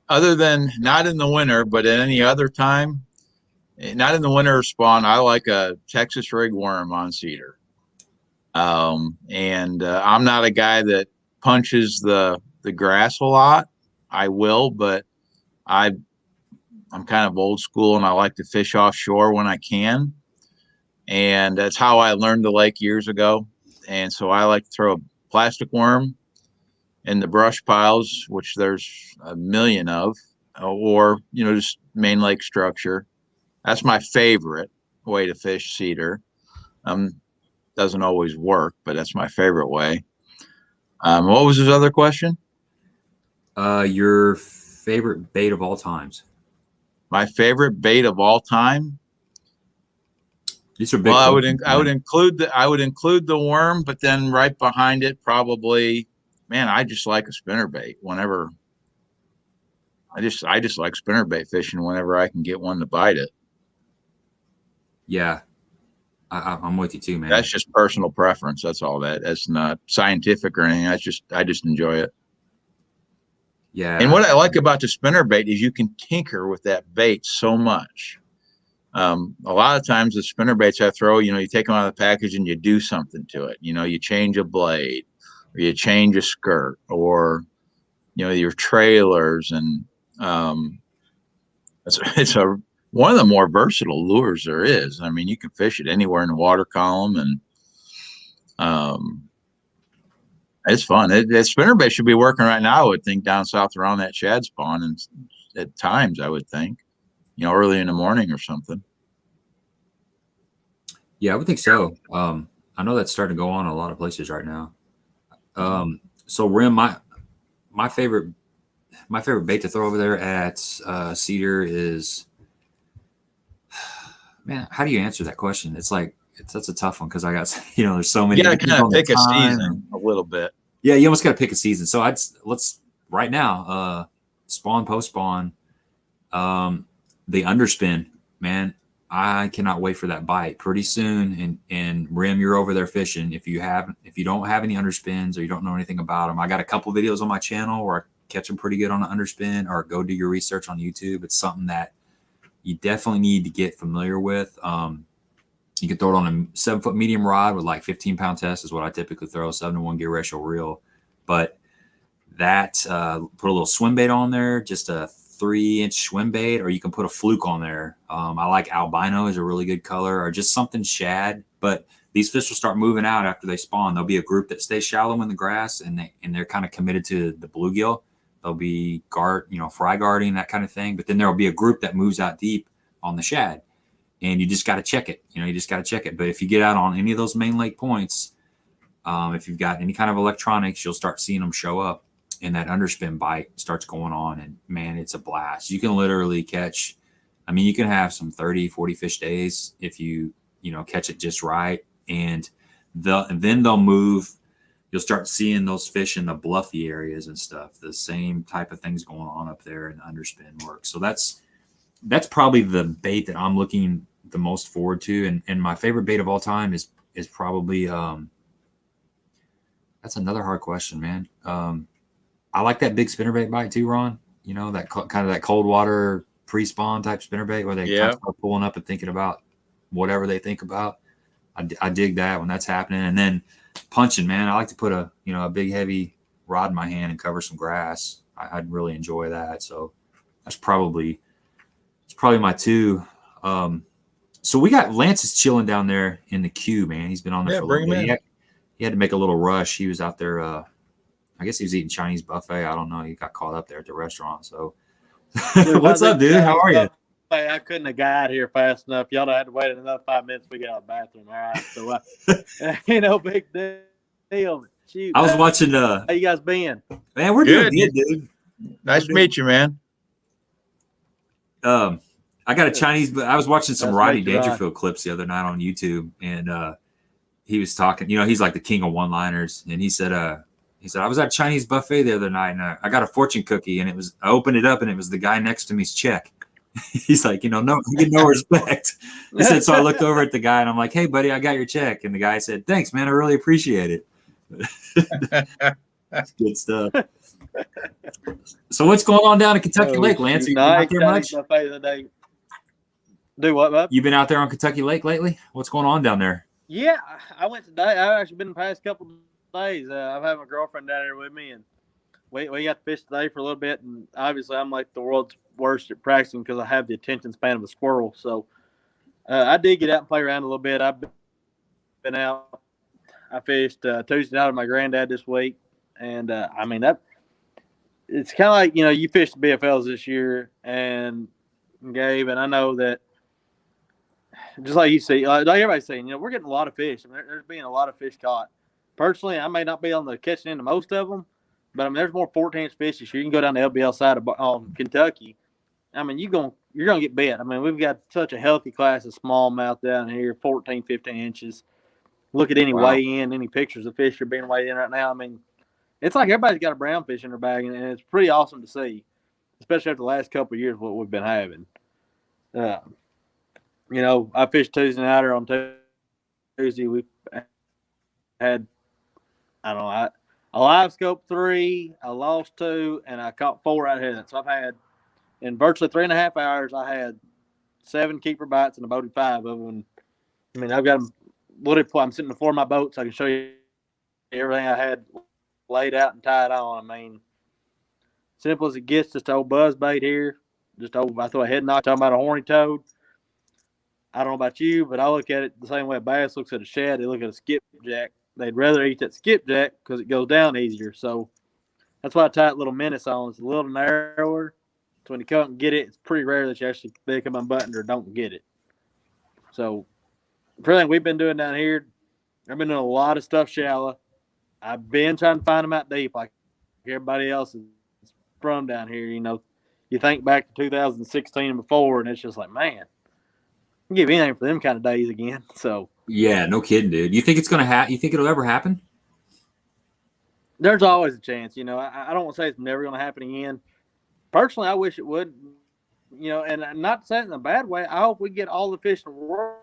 other than not in the winter, but at any other time, not in the winter spawn, I like a Texas rig worm on cedar. And I'm not a guy that punches the grass a lot. I will, but I'm kind of old school, and I like to fish offshore when I can. And that's how I learned the lake years ago. And so I like to throw a plastic worm in the brush piles, which there's a million of, or, you know, just main lake structure. That's my favorite way to fish cedar. Doesn't always work, but that's my favorite way. What was his other question? Your favorite bait of all times. My favorite bait of all time. These are big. Well, I would include the worm, but then right behind it, probably, man, I just like a spinnerbait. Whenever I just like spinnerbait fishing whenever I can get one to bite it. Yeah, I'm with you too, man. That's just personal preference. That's all that. That's not scientific or anything. I just enjoy it. Yeah. And what I like about the spinnerbait is you can tinker with that bait so much. A lot of times the spinnerbaits I throw, you know, you take them out of the package and you do something to it. You know, you change a blade, or you change a skirt, or, you know, your trailers, and it's one of the more versatile lures there is. I mean, you can fish it anywhere in the water column, and it's fun. That spinnerbait should be working right now, I would think, down south around that Shad Spawn, and at times I would think, you know, early in the morning or something. Yeah, I would think so. I know that's starting to go on in a lot of places right now. So Rim, my favorite bait to throw over there at Cedar is, man, how do you answer that question? It's like, that's a tough one, because I got, you know, there's so many. You got to kind of pick a season a little bit. Yeah, you almost got to pick a season. So let's right now, spawn, post spawn. the underspin, man, I cannot wait for that bite pretty soon. And Rim, you're over there fishing. If you don't have any underspins or you don't know anything about them, I got a couple videos on my channel where I catch them pretty good on the underspin, or go do your research on YouTube. It's something that you definitely need to get familiar with. You can throw it on a 7-foot medium rod with like 15-pound test is what I typically throw, 7-to-1 gear ratio reel. But that, put a little swim bait on there, just a 3-inch swim bait, or you can put a fluke on there. I like albino is a really good color, or just something shad. But these fish will start moving out after they spawn. There'll be a group that stays shallow in the grass, and they're kind of committed to the bluegill. They'll be fry guarding, that kind of thing. But then there'll be a group that moves out deep on the shad, and you just got to check it. You just got to check it. But if you get out on any of those main lake points, if you've got any kind of electronics, you'll start seeing them show up. And that underspin bite starts going on, and man, it's a blast. You can literally catch, you can have some 30, 40 fish days if you catch it just right. And then they'll move. You'll start seeing those fish in the bluffy areas and stuff. The same type of things going on up there in the underspin work. So that's probably the bait that I'm looking the most forward to. And my favorite bait of all time is probably, that's another hard question, man. I like that big spinnerbait bite too, Ron. That kind of that cold water pre-spawn type spinnerbait where they kind of start pulling up and thinking about whatever they think about. I dig that when that's happening. And then punching, man, I like to put a big heavy rod in my hand and cover some grass. I'd really enjoy that. So it's probably my two. So we got Lance is chilling down there in the queue, man. He's been on there for a little bit. He had to make a little rush. He was out there. I guess he was eating Chinese buffet. I don't know. He got caught up there at the restaurant. So what's up, dude? How are you? I couldn't have got here fast enough. Y'all had to wait another 5 minutes. We got out of the bathroom. All right. So, no big deal. Shoot. I was watching. How you guys been? Man, we're doing good, dude. Nice to meet you, man. I got a Chinese, but I was watching some Rodney Dangerfield clips the other night on YouTube, and he was talking. He's like the king of one-liners, and he said, I was at a Chinese buffet the other night, and I got a fortune cookie, and I opened it up, and it was the guy next to me's check. He's like, no, you get no respect. He said, so I looked over at the guy, and I'm like, hey, buddy, I got your check. And the guy said, thanks, man. I really appreciate it. That's good stuff. So what's going on down at Kentucky Lake, Lance? Are you out there much? Do what, bub? You been out there on Kentucky Lake lately? What's going on down there? Yeah, I went today. I've actually been the past couple of days. I've had my girlfriend down there with me, and we got to fish today for a little bit. And obviously, I'm like the world's worst at practicing because I have the attention span of a squirrel. So I did get out and play around a little bit. I've been out. I fished Tuesday night with my granddad this week, and that it's kind of like you fished the BFLs this year, and Gabe, and I know that. Just like you see, like everybody's saying, we're getting a lot of fish. There's being a lot of fish caught. Personally, I may not be on the catching end of most of them, but there's more 14-inch fish this year. You can go down the LBL side of Kentucky. You're gonna get bit. We've got such a healthy class of smallmouth down here, 14, 15 inches. Look at any weigh-in, any pictures of fish are being weighed in right now. It's like everybody's got a brown fish in their bag, and it's pretty awesome to see, especially after the last couple of years what we've been having. I fished Tuesday night on Tuesday. We had, a live scope 3, I lost 2, and I caught 4 out of it. So I've had, in virtually 3.5 hours, I had 7 keeper bites and I boated 5 of them. I've got them loaded. I'm sitting before my boat so I can show you everything I had laid out and tied on. Simple as it gets, just old buzz bait here. I throw a head knock, talking about a horny toad. I don't know about you, but I look at it the same way a bass looks at a shad. They look at a skipjack. They'd rather eat that skipjack because it goes down easier. So that's why I tie that little menace on. It's a little narrower. So when you come up and get it, it's pretty rare that you actually become unbuttoned or don't get it. So for everything we've been doing down here, I've been doing a lot of stuff shallow. I've been trying to find them out deep like everybody else is from down here. You think back to 2016 and before, and it's just like, man, give anything for them kind of days again. So yeah, no kidding, dude. You think it's gonna happen? You think it'll ever happen? There's always a chance. I don't want to say it's never gonna happen again. Personally, I wish it would. you know, and I'm not saying it in a bad way. I hope we get all the fish in the world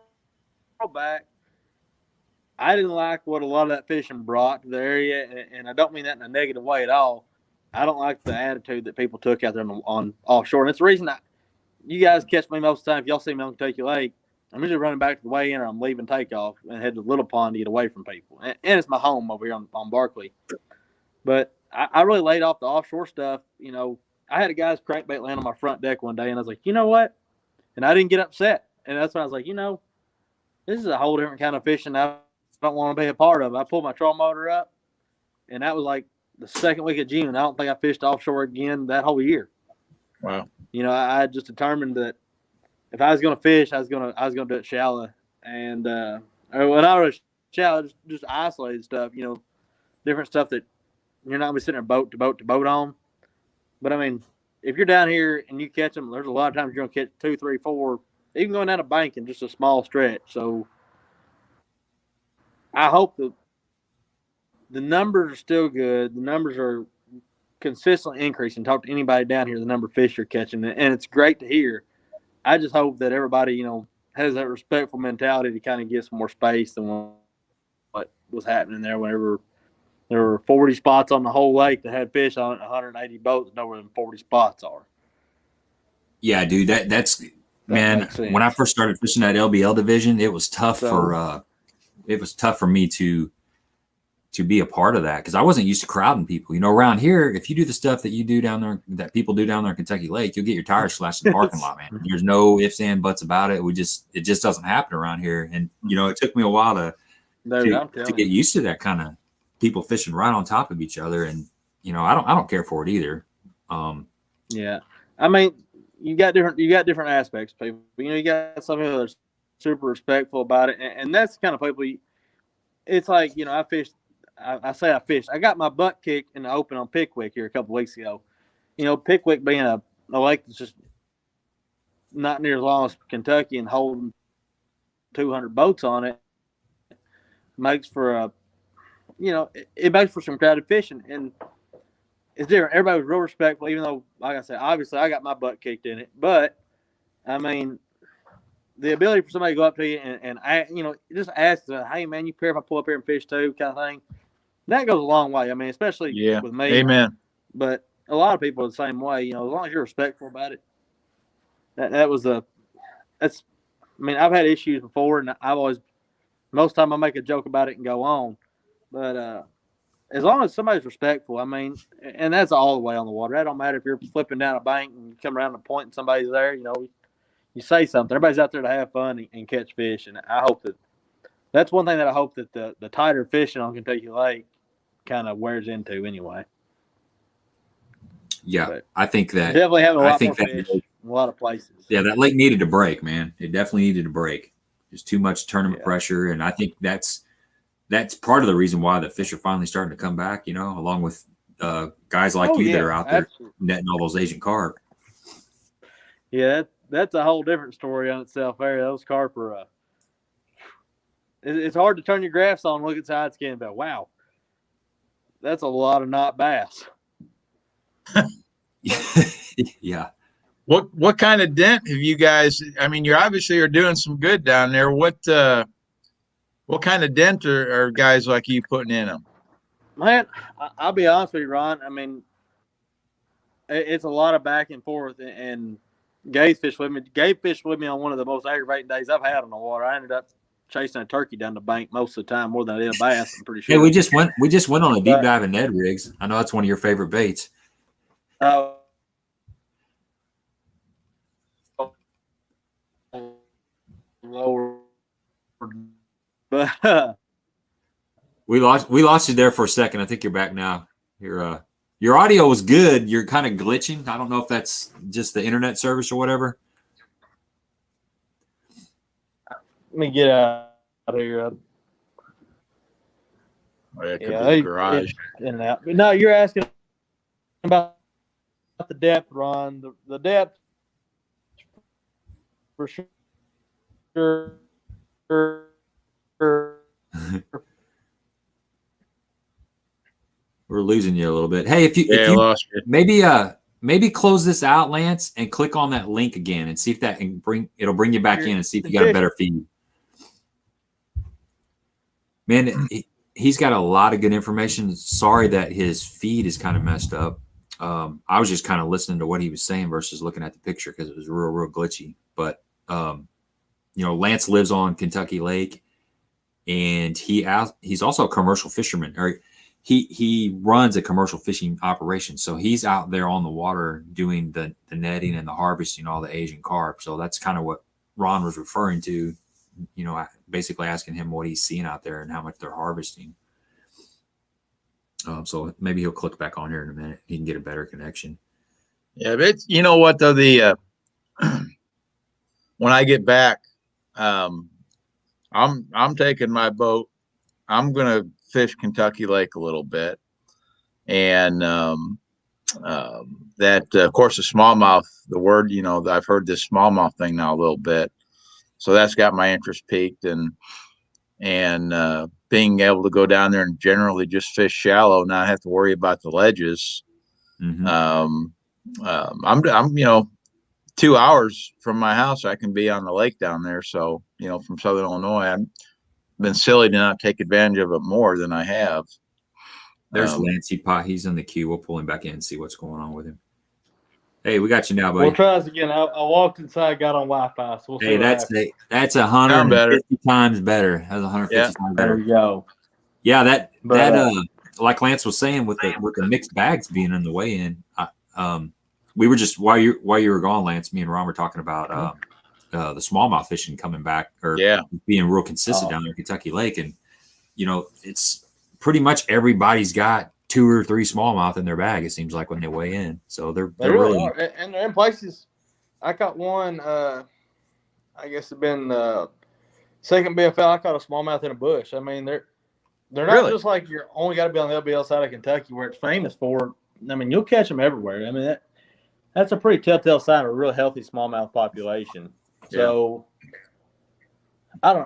back. I didn't like what a lot of that fishing brought to the area, and I don't mean that in a negative way at all. I don't like the attitude that people took out there on offshore, and it's the reason you guys catch me most of the time. If y'all see me on Kentucky Lake, I'm usually running back to the weigh in, or I'm leaving takeoff and head to the little pond to get away from people. And it's my home over here on Barkley. But I really laid off the offshore stuff. You know, I had a guy's crankbait land on my front deck one day, and I was like, you know what? And I didn't get upset. And that's when I was like, you know, this is a whole different kind of fishing I don't want to be a part of. I pulled my troll motor up, and that was like the second week of June. I don't think I fished offshore again that whole year. Wow. You know, I just determined that if I was going to fish, I was going to do it shallow. And when I was shallow, just isolated stuff, you know, different stuff that you're not going to be sitting there boat to boat to boat on. But, I mean, if you're down here and you catch them, there's a lot of times you're going to catch 2, 3, 4, even going down a bank in just a small stretch. So I hope the numbers are still good. The numbers are consistently increasing. Talk to anybody down here, the number of fish you're catching, and it's great to hear. I just hope that everybody, you know, has that respectful mentality to kind of give some more space than what was happening there whenever there were 40 spots on the whole lake that had fish on it, 180 boats know where them 40 spots are. Yeah, dude, that's man, when I first started fishing that LBL division, it was tough for me to be a part of that because I wasn't used to crowding people. You know, around here, if you do the stuff that you do down there, that people do down there in Kentucky Lake, you'll get your tires slashed in the parking lot, man. There's no ifs, and buts about it. It just doesn't happen around here. And, you know, it took me a while to get used to that kind of people fishing right on top of each other. And, you know, I don't care for it either. Yeah. I mean, you got different aspects, people. You know, you got some people that are super respectful about it. And that's the kind of people it's like, you know, I fished. I got my butt kicked in the open on Pickwick here a couple of weeks ago. You know, Pickwick being a lake that's just not near as long as Kentucky and holding 200 boats on it makes for it makes for some crowded fishing, and it's different. Everybody was real respectful, even though, like I said, obviously I got my butt kicked in it. But I mean, the ability for somebody to go up to you and you know, just ask, hey man, you care if I pull up here and fish too, kind of thing. That goes a long way. I mean, especially with me. Amen. But a lot of people are the same way. You know, as long as you're respectful about it. I mean, I've had issues before, and most of the time I make a joke about it and go on. But as long as somebody's respectful, I mean, and that's all the way on the water. That don't matter if you're flipping down a bank and you come around the point and somebody's there. You know, you say something. Everybody's out there to have fun and catch fish, and I hope that's one thing that I hope that the tighter fishing on Kentucky Lake kind of wears into anyway. Yeah, but I think that definitely having a lot more fish in a lot of places. Yeah, that lake needed a break, man. It definitely needed a break. There's too much tournament pressure, and I think that's part of the reason why the fish are finally starting to come back. You know, along with guys like you that are out there netting all those Asian carp. Yeah, that's a whole different story on itself. There, those carp are. It's hard to turn your graphs on, look at side scan, and go, wow, that's a lot of knot bass. Yeah. What kind of dent have you guys? I mean, you obviously are doing some good down there. What kind of dent are guys like you putting in them? Man, I'll be honest with you, Ron. I mean, it's a lot of back and forth, and Gabe fished with me. Gabe fished with me on one of the most aggravating days I've had on the water. I ended up chasing a turkey down the bank most of the time, more than I did a bass. I'm pretty sure. Hey, we just went on a deep dive in Ned Rigs. I know that's one of your favorite baits. Lower, but we lost you there for a second. I think you're back now. Your audio was good. You're kind of glitching. I don't know if that's just the internet service or whatever. Let me get out of here. It could be the garage. In and out. But no, you're asking about the depth, Ron. The depth for sure. We're losing you a little bit. Hey, if you lost you. maybe maybe close this out, Lance, and click on that link again and see if that can it'll bring you back in and see if you got a better feed. Man, he's got a lot of good information. Sorry that his feed is kind of messed up. I was just kind of listening to what he was saying versus looking at the picture because it was real glitchy. But Lance lives on Kentucky Lake, and he's also a commercial fisherman. Or he runs a commercial fishing operation, so he's out there on the water doing the netting and the harvesting, all the Asian carp. So that's kind of what Ron was referring to. Basically asking him what he's seeing out there and how much they're harvesting. So maybe he'll click back on here in a minute. He can get a better connection. Yeah, but you know what though, when I get back, I'm taking my boat. I'm gonna fish Kentucky Lake a little bit, and that of course the smallmouth. The word, I've heard this smallmouth thing now a little bit, so that's got my interest peaked, and being able to go down there and generally just fish shallow, not have to worry about the ledges. I'm 2 hours from my house. I can be on the lake down there. So, from Southern Illinois, I've been silly to not take advantage of it more than I have. There's Lance. He's in the queue. We'll pull him back in and see what's going on with him. Hey, we got you now, buddy. We'll try this again. I walked inside, got on Wi-Fi. So we'll see. That's 150 times better. That's 150 times better. There you go. Yeah, that like Lance was saying with the mixed bags being on the way in. We were just while you were gone, Lance. Me and Ron were talking about the smallmouth fishing coming back or being real consistent down there in Kentucky Lake, and it's pretty much everybody's got 2 or 3 smallmouth in their bag. It seems like when they weigh in, so they're really are. And they're in places. I caught one. I guess it's been second BFL. I caught a smallmouth in a bush. I mean, they're not just like you're only got to be on the LBL side of Kentucky where it's famous for. I mean, you'll catch them everywhere. I mean, that's a pretty telltale sign of a real healthy smallmouth population. So I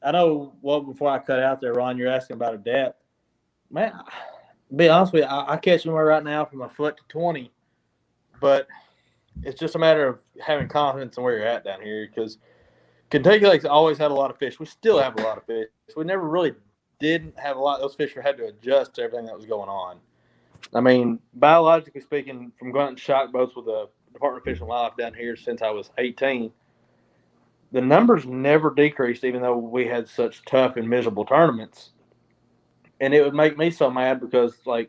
know. Well, before I cut out there, Ron, you're asking about a depth. Man, be honest with you, I catch anywhere right now from a foot to 20, but it's just a matter of having confidence in where you're at down here because Kentucky Lake's always had a lot of fish. We still have a lot of fish. We never really didn't have a lot. Those fish had to adjust to everything that was going on. I mean, biologically speaking, from going out and shock boats with the Department of Fish and Wildlife down here since I was 18, the numbers never decreased, even though we had such tough and miserable tournaments. And it would make me so mad because, like,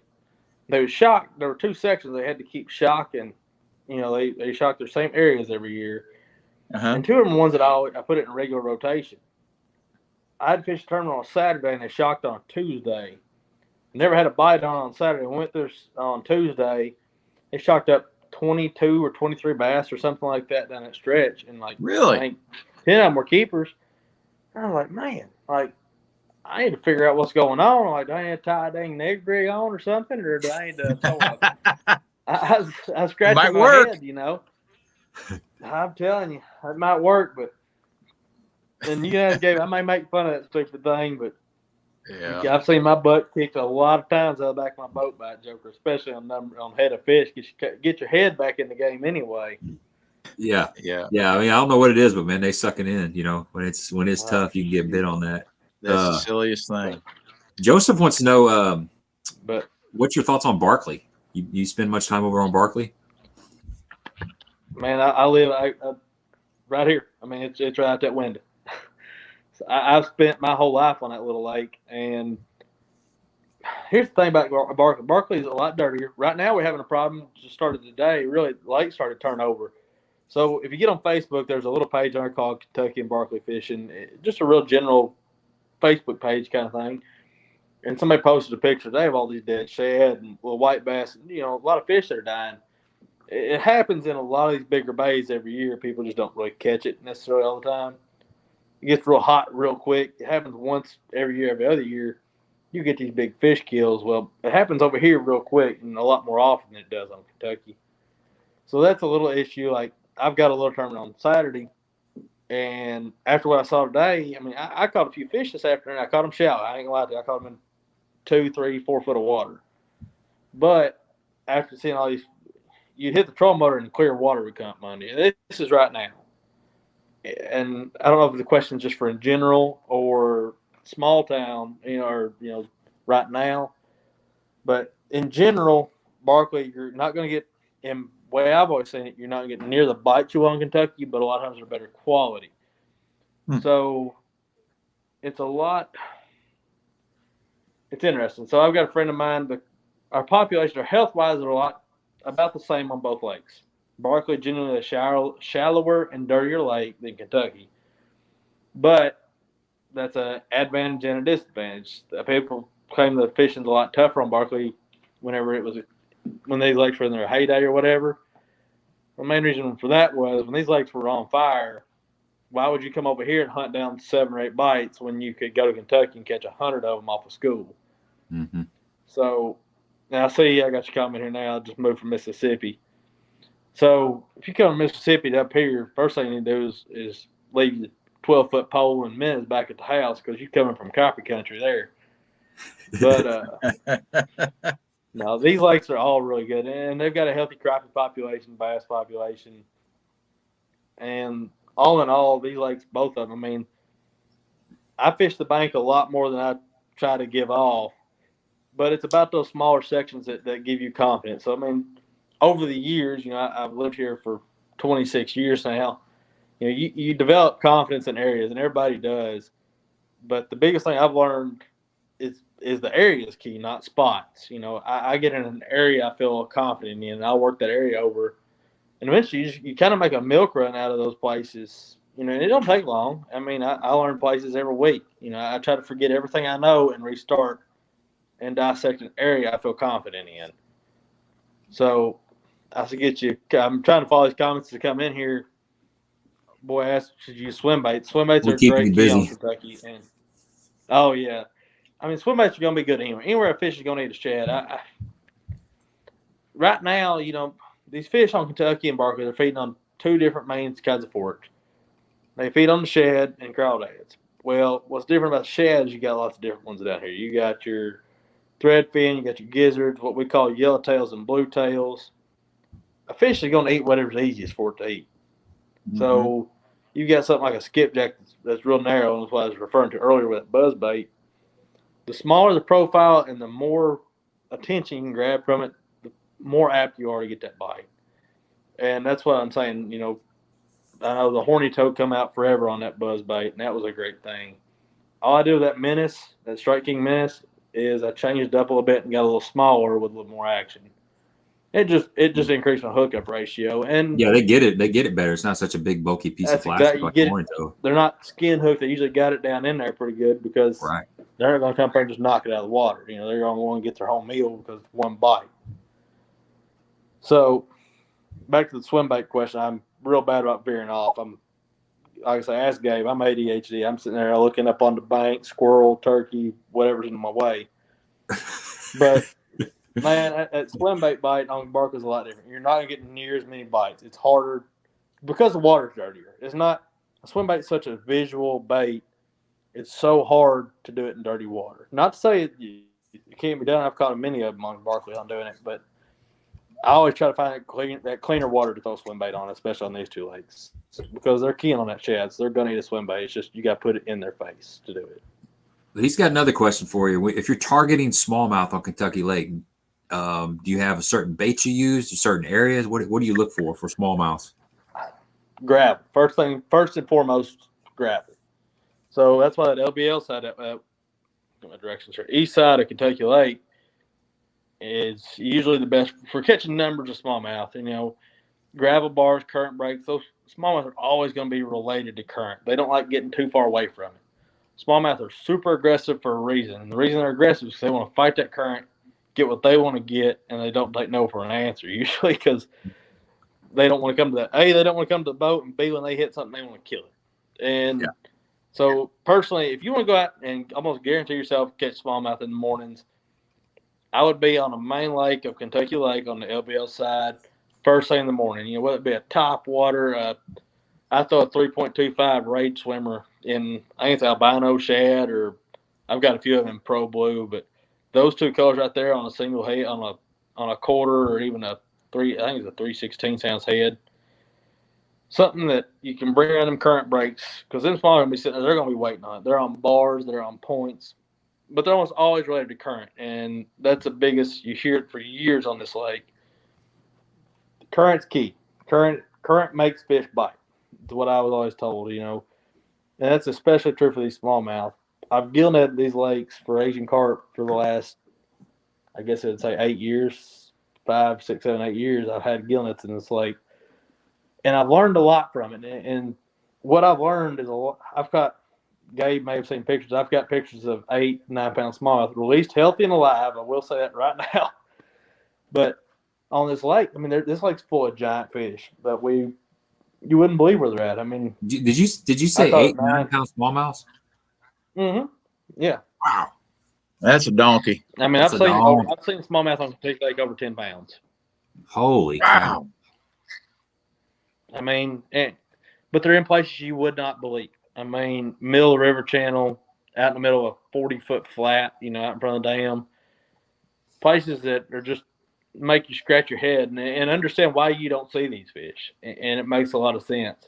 they would shock. There were 2 sections they had to keep shocking. They shocked their same areas every year. And 2 of them ones that I put it in regular rotation. I had fished a tournament on Saturday, and they shocked on Tuesday. Never had a bite on Saturday. We went there on Tuesday. They shocked up 22 or 23 bass or something like that down that stretch. And, like, really? I think 10 of them were keepers. And I'm like, man, like, I need to figure out what's going on. Like, do I need to tie a dang Ned Rig on or something? Or do I need to I scratched my head, I'm telling you, it might work, but and you guys I may make fun of that stupid thing, but I've seen my butt kicked a lot of times out of the back of my boat by a joker, especially on head of fish. Get your head back in the game anyway. Yeah. I mean, I don't know what it is, but man, they suck it in. When it's tough, you can get bit on that. That's the silliest thing. Joseph wants to know, but what's your thoughts on Barkley? You spend much time over on Barkley? Man, I live right here. I mean, it's right out that window. So I've spent my whole life on that little lake, and here's the thing about Barkley. Barkley's a lot dirtier. Right now, we're having a problem. Just started today. Really, the lake started to turn over. So if you get on Facebook, there's a little page on there called Kentucky and Barkley Fishing. Just a real general Facebook page kind of thing. And somebody posted a picture. They have all these dead shad and little white bass, and, a lot of fish that are dying. It happens in a lot of these bigger bays every year. People just don't really catch it necessarily all the time. It gets real hot real quick. It happens once every year, every other year. You get these big fish kills. Well, it happens over here real quick and a lot more often than it does on Kentucky. So that's a little issue. Like, I've got a little tournament on Saturday, and after what I saw today, I mean, I caught a few fish this afternoon. I caught them shallow. I ain't gonna lie to you. I caught them in 2, 3, 4 foot of water. But after seeing all these you hit the troll motor and clear water would come up under you. This is right now. And I don't know if the question is just for in general or small town, or right now. But in general, Barkley, you're not going to get, in the way I've always seen it, you're not getting near the bites you want in Kentucky, but a lot of times they're better quality. So it's interesting. So I've got a friend of mine, but our population, our health-wise, are a lot about the same on both lakes. Barkley generally a shallower and dirtier lake than Kentucky. But that's an advantage and a disadvantage. People claim the fishing's a lot tougher on Barkley when these lakes were in their heyday or whatever. The main reason for that was when these lakes were on fire, why would you come over here and hunt down 7 or 8 bites when you could go to Kentucky and catch 100 of them off of school? Mm-hmm. So now I got your comment here now. I just moved from Mississippi. So if you come to Mississippi up here, first thing you need to do is leave the 12-foot pole and minnows back at the house because you're coming from crappie country there. But no, these lakes are all really good, and they've got a healthy crappie population, bass population, and all in all, these lakes, both of them. I mean, I fish the bank a lot more than I try to give off, but it's about those smaller sections that give you confidence. So I mean, over the years, I've lived here for 26 years now. You develop confidence in areas, and everybody does. But the biggest thing I've learned is the area is key, not spots. I get in an area I feel confident in, and I'll work that area over. And eventually, you kind of make a milk run out of those places. It don't take long. I mean, I learn places every week. I try to forget everything I know and restart and dissect an area I feel confident in. So I should I'm trying to follow these comments to come in here. Boy asked, should you use swim baits? Swim baits are great key on Kentucky. And oh yeah, I mean swim baits are going to be good anywhere. Anywhere a fish is going to eat a shad. Right now, these fish on Kentucky and Barkley, they're feeding on 2 different main kinds of forks. They feed on the shad and crawdads. Well, what's different about shad is you got lots of different ones down here. You got your threadfin, you got your gizzards, what we call yellowtails and bluetails. A fish is going to eat whatever's easiest for it to eat. Mm-hmm. So you got something like a skipjack that's real narrow, and that's what I was referring to earlier with that buzzbait. The smaller the profile and the more attention you can grab from it, the more apt you are to get that bite. And that's what I'm saying. I know the horny toad come out forever on that buzzbait, and that was a great thing. All I do with that menace, that Strike King menace, is I changed it up a little bit and got a little smaller with a little more action. It just increased my hookup ratio. And yeah, they get it better. It's not such a big bulky piece of plastic like horny toad. They're not skin hooked. They usually got it down in there pretty good because they're not going to come up there and just knock it out of the water. They're going to want to get their whole meal because of one bite. So back to the swim bait question, I'm real bad about veering off. I'm, like I say, ask Gabe. I'm ADHD. I'm sitting there looking up on the bank, squirrel, turkey, whatever's in my way. But man, that swim bait bite on bark is a lot different. You're not getting near as many bites. It's harder because the water's dirtier. It's not a swim bait is such a visual bait. It's so hard to do it in dirty water. Not to say it can't be done. I've caught many of them on Barkley on doing it, but I always try to find that cleaner water to throw swim bait on, especially on these 2 lakes, because they're keen on that shad. So they're going to eat a swim bait. It's just you got to put it in their face to do it. He's got another question for you. If you're targeting smallmouth on Kentucky Lake, do you have a certain bait you use in certain areas? What do you look for smallmouths? Gravel. First and foremost, gravel. So that's why that LBL side, my directions here, east side of Kentucky Lake is usually the best for catching numbers of smallmouth. Gravel bars, current breaks, those smallmouth are always going to be related to current. They don't like getting too far away from it. Smallmouth are super aggressive for a reason. And the reason they're aggressive is because they want to fight that current, get what they want to get, and they don't take no for an answer usually because they don't want to come to that. A, they don't want to come to the boat, and B, when they hit something, they want to kill it. And so personally, if you want to go out and almost guarantee yourself to catch smallmouth in the mornings, I would be on the main lake of Kentucky Lake on the LBL side first thing in the morning. Whether it be a top water, I throw a 3.25 Raid swimmer in, I think it's albino shad, or I've got a few of them in Pro Blue, but those 2 colors right there on a single head, on a quarter, or even a I think it's a 3/16 ounce head. Something that you can bring around them current breaks, because them small are going to be sitting there, they're going to be waiting on it. They're on bars, they're on points, but they're almost always related to current. And that's the biggest, you hear it for years on this lake. Current's key. Current makes fish bite. That's what I was always told, you know. And that's especially true for these smallmouth. I've gill netted these lakes for Asian carp for the last, I guess I'd say 8 years, 5, 6, 7, 8 years. I've had gill nets in this lake. And I've learned a lot from it. And what I've learned is I've got, Gabe may have seen pictures. I've got pictures of 8, 9 pound smallmouth released healthy and alive. I will say that right now. But on this lake, I mean, this lake's full of giant fish that you wouldn't believe where they're at. I mean, did you say 8, 9 pound smallmouths? Mm-hmm. Yeah. Wow. That's a donkey. I mean, I've seen smallmouth on Kentucky Lake over 10 pounds. Holy wow. cow. I mean, but they're in places you would not believe. I mean, Mille River Channel, out in the middle of a 40-foot flat, you know, out in front of the dam. Places that are just make you scratch your head and understand why you don't see these fish. And it makes a lot of sense.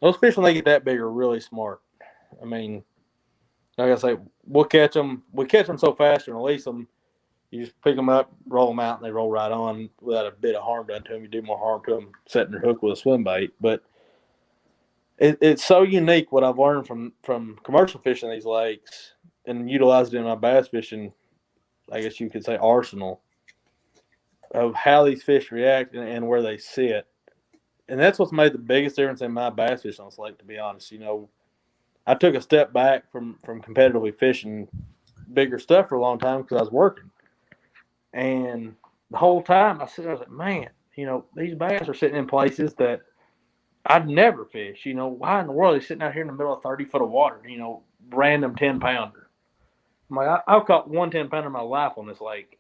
Those fish, when they get that big, are really smart. I mean, like I say, we'll catch them. We catch them so fast and release them. You just pick them up, roll them out, and they roll right on without a bit of harm done to them. You do more harm to them setting their hook with a swim bait. But it's so unique what I've learned from commercial fishing these lakes and utilized it in my bass fishing, I guess you could say, arsenal of how these fish react and where they sit. And that's what's made the biggest difference in my bass fishing on this lake, to be honest. You know, I took a step back from competitively fishing bigger stuff for a long time because I was working. And the whole time I was like, man, you know, these bass are sitting in places that I'd never fish. You know, why in the world are they sitting out here in the middle of 30 foot of water, you know, random 10 pounder? I'm like, I've caught 1 10 pounder in my life on this lake.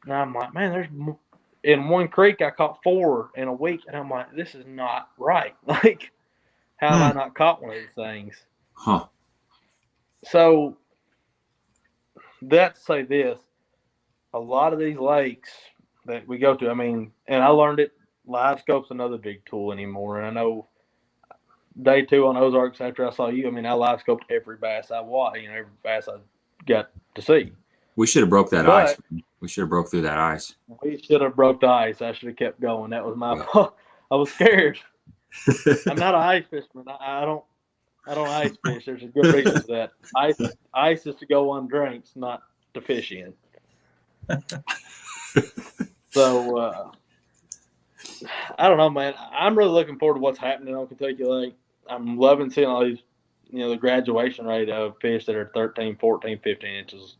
And I'm like, man, in one creek I caught 4 in a week. And I'm like, this is not right. Like, how have I not caught one of these things? Huh. So that's to say this. A lot of these lakes that we go to, I mean, and I learned it, live scope's another big tool anymore. And I know day 2 on Ozarks after I saw you, I mean, I live scoped every bass I watched, you know, every bass I got to see. We should have broke that ice. We should have broke through that ice. We should have broke the ice. I should have kept going. That was my fault. I was scared. I'm not an ice fisherman. I don't ice fish. There's a good reason for that. Ice is to go on drinks, not to fish in. So I don't know, man. I'm really looking forward to what's happening on Kentucky Lake. I'm loving seeing all these, you know, the graduation rate of fish that are 13, 14, 15 inches.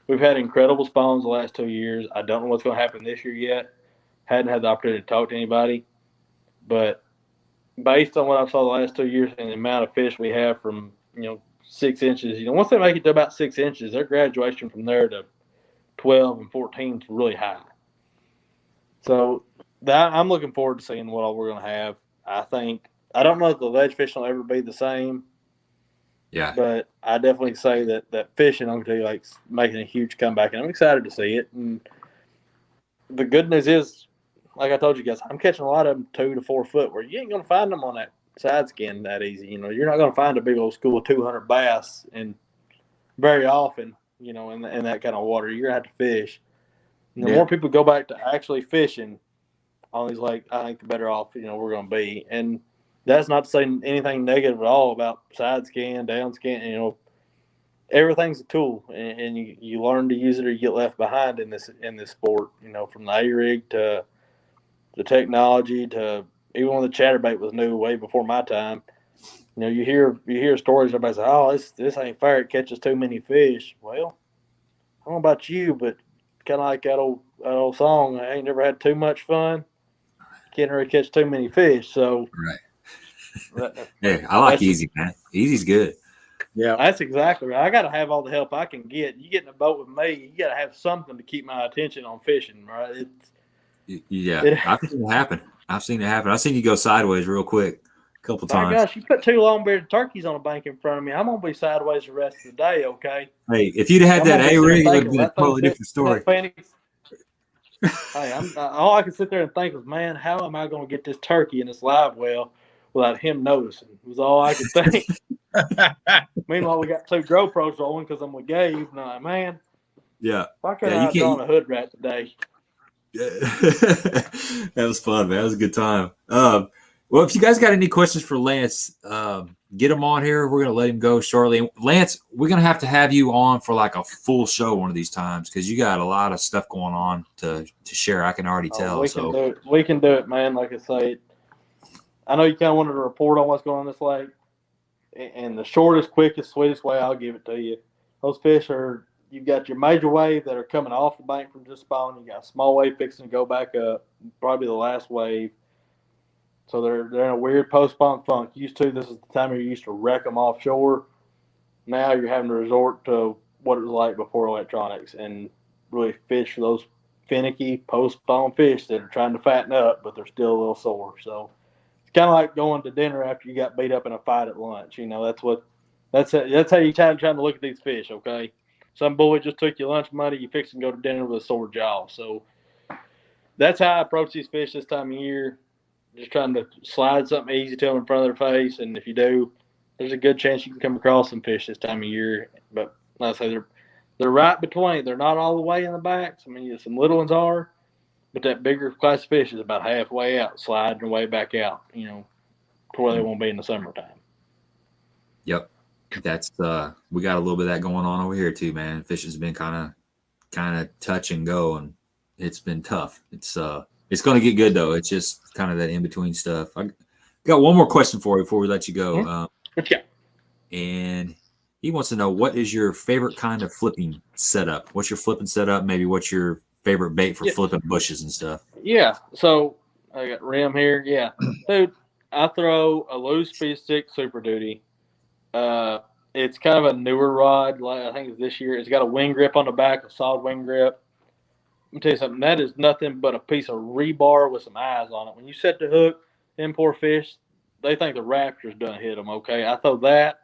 We've had incredible spawns the last 2 years. I don't know what's going to happen this year yet. Hadn't had the opportunity to talk to anybody. But based on what I saw the last 2 years and the amount of fish we have from, you know, 6 inches, you know, once they make it to about 6 inches, their graduation from there to 12 and 14 is really high. So I'm looking forward to seeing what all we're going to have. I don't know if the ledge fishing will ever be the same. Yeah. But I definitely say that fishing on Kentucky Lake's making a huge comeback, and I'm excited to see it. And the good news is, like I told you guys, I'm catching a lot of them 2 to 4 foot where you ain't going to find them on that side skin that easy. You know, you're not going to find a big old school of 200 bass and very often, you know, in that kind of water. You're going to have to fish. And the more people go back to actually fishing on these lakes, I think the better off, you know, we're going to be. And that's not to say anything negative at all about side scan, down scan. You know, everything's a tool, and you learn to use it or you get left behind in this sport. You know, from the A-rig to the technology to even when the Chatterbait was new way before my time. You know, you hear stories. Everybody says, "Oh, this ain't fair. It catches too many fish." Well, I don't know about you, but kind of like that old song. I ain't never had too much fun. Can't really catch too many fish. So right. Hey, I like easy, man. Easy's good. Yeah, that's exactly right. I got to have all the help I can get. You get in a boat with me, you got to have something to keep my attention on fishing, right? I've seen it happen. I've seen you go sideways real quick a couple times. My gosh, you put 2 long-bearded turkeys on a bank in front of me, I'm going to be sideways the rest of the day, okay? Hey, if you'd had that A-rig, it would have been a totally different story. Hey, all I can sit there and think was, man, how am I going to get this turkey in this live well without him noticing? Was all I could think. Meanwhile, we got 2 GoPros rolling because I'm with Gabe. And I'm like, man, Yeah. why couldn't Yeah, I you have drawn a hood rat today? That was fun, man. That was a good time. Well, if you guys got any questions for Lance, get him on here. We're gonna let him go shortly. Lance, we're gonna have to have you on for like a full show one of these times because you got a lot of stuff going on to share. I can already tell. We can do it. We can do it, man. Like I say, I know you kind of wanted to report on what's going on this lake, and the shortest, quickest, sweetest way I'll give it to you. Those fish are. You've got your major wave that are coming off the bank from just spawning. You got a small wave fixing to go back up, probably the last wave. So they're in a weird post-spawn funk. This is the time you used to wreck them offshore. Now you're having to resort to what it was like before electronics and really fish for those finicky post-spawn fish that are trying to fatten up, but they're still a little sore. So it's kind of like going to dinner after you got beat up in a fight at lunch. That's how you trying to look at these fish, okay? Some bully just took your lunch money. You fix and go to dinner with a sore jaw. So that's how I approach these fish this time of year. Just trying to slide something easy to them in front of their face. And if you do, there's a good chance you can come across some fish this time of year. But like I say, they're right between. They're not all the way in the backs. I mean, some little ones are. But that bigger class of fish is about halfway out, sliding their way back out, to where they won't be in the summertime. Yep. That's we got a little bit of that going on over here too, man. Fishing's been kind of touch and go, and it's been tough. It's going to get good though. It's just kind of that in between stuff. I got one more question for you before we let you go. Yeah. And he wants to know, what is your favorite kind of flipping setup? What's your flipping setup? Maybe what's your favorite bait for flipping bushes and stuff? Yeah. So I got rim here. Yeah, dude. I throw a loose speed stick Super Duty. It's kind of a newer rod. I think it's this year. It's got a wing grip on the back, a solid wing grip. Let me tell you something. That is nothing but a piece of rebar with some eyes on it. When you set the hook, them poor fish, they think the Raptors done hit them. Okay, I throw that.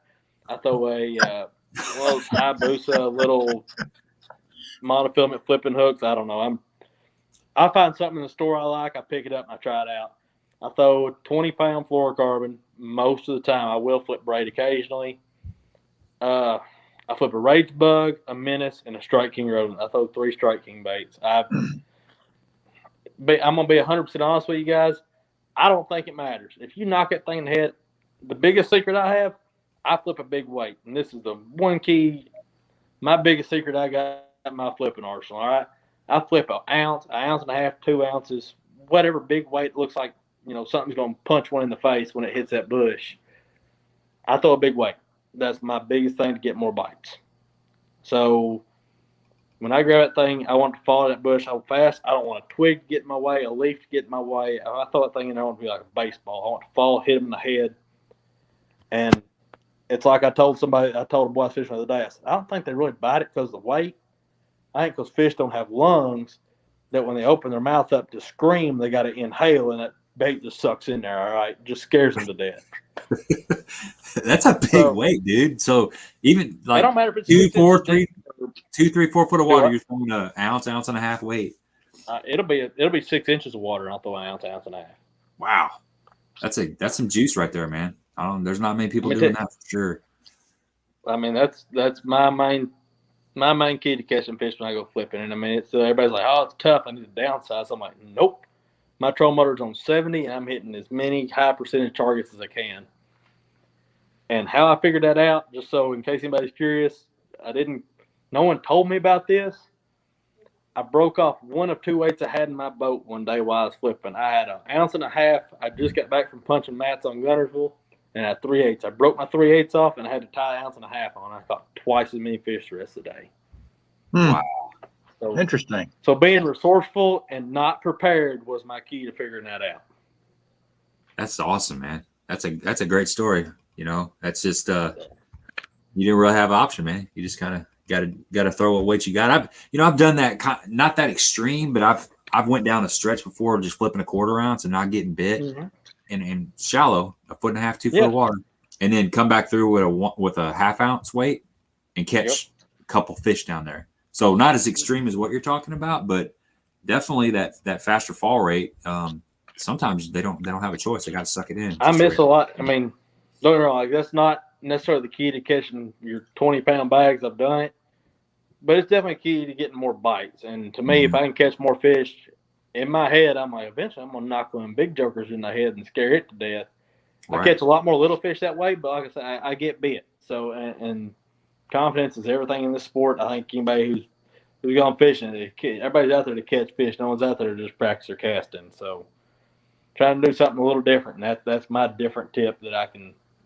I throw a one of those Hayabusa little monofilament flipping hooks. I don't know. I find something in the store I like. I pick it up and I try it out. I throw a 20-pound fluorocarbon most of the time. I will flip braid occasionally. I flip a rage bug, a menace, and a Strike King rodent. I throw 3 Strike King baits. I'm gonna be 100% honest with you guys. I don't think it matters if you knock that thing in the head. The biggest secret I have, I flip a big weight, and this is the one key. My biggest secret I got in my flipping arsenal. All right, I flip an ounce and a half, 2 ounces, whatever big weight looks like. Something's gonna punch one in the face when it hits that bush. I throw a big weight. That's my biggest thing to get more bites. So when I grab that thing, I want to follow that bush so fast. I don't want a twig to get in my way, a leaf to get in my way. If I throw that thing in there, I want to be like a baseball. I want to fall, hit him in the head. And it's like I told a boy I was fishing the other day, I said, I don't think they really bite it because of the weight. I think because fish don't have lungs that when they open their mouth up to scream, they got to inhale, and that bait just sucks in there, all right? Just scares them to death. That's a big weight, dude. So even like it don't matter if it's 2, 4, 3, 4 foot of water, you're throwing an ounce and a half weight. It'll be 6 inches of water, and I'll throw an ounce and a half. Wow, that's some juice right there, man. There's not many people doing that for sure. I mean, that's my main key to catching fish when I go flipping. And I mean, it's everybody's like, oh, it's tough. I need to downsize. I'm like, nope. My troll motor's on 70, and I'm hitting as many high percentage targets as I can. And how I figured that out, just so in case anybody's curious, no one told me about this. I broke off one of 2 weights I had in my boat one day while I was flipping. I had an ounce and a half. I just got back from punching mats on Gunnersville, and I had 3/8. I broke my 3/8 off, and I had to tie an ounce and a half on. I caught twice as many fish the rest of the day. Wow. So, interesting. So being resourceful and not prepared was my key to figuring that out. That's awesome, man. That's a great story. That's just you didn't really have an option, man. You just kind of got to throw what weight you got. I've done that, not that extreme, but I've went down a stretch before just flipping a 1/4 ounce and not getting bit, and shallow, 1.5 2 foot of water, and then come back through with a 1/2 ounce weight and catch a couple fish down there. So not as extreme as what you're talking about, but definitely that faster fall rate. Sometimes they don't have a choice. They got to suck it in. I miss a lot. I mean, don't get me wrong. Like, that's not necessarily the key to catching your 20-pound bags. I've done it, but it's definitely key to getting more bites. And to me, if I can catch more fish, in my head, I'm like, eventually I'm gonna knock one big jokers in the head and scare it to death. Right. I catch a lot more little fish that way, but like I said, I get bit. So and confidence is everything in this sport. I think anybody who's gone fishing, everybody's out there to catch fish. No one's out there to just practice their casting. So trying to do something a little different. And that's my different tip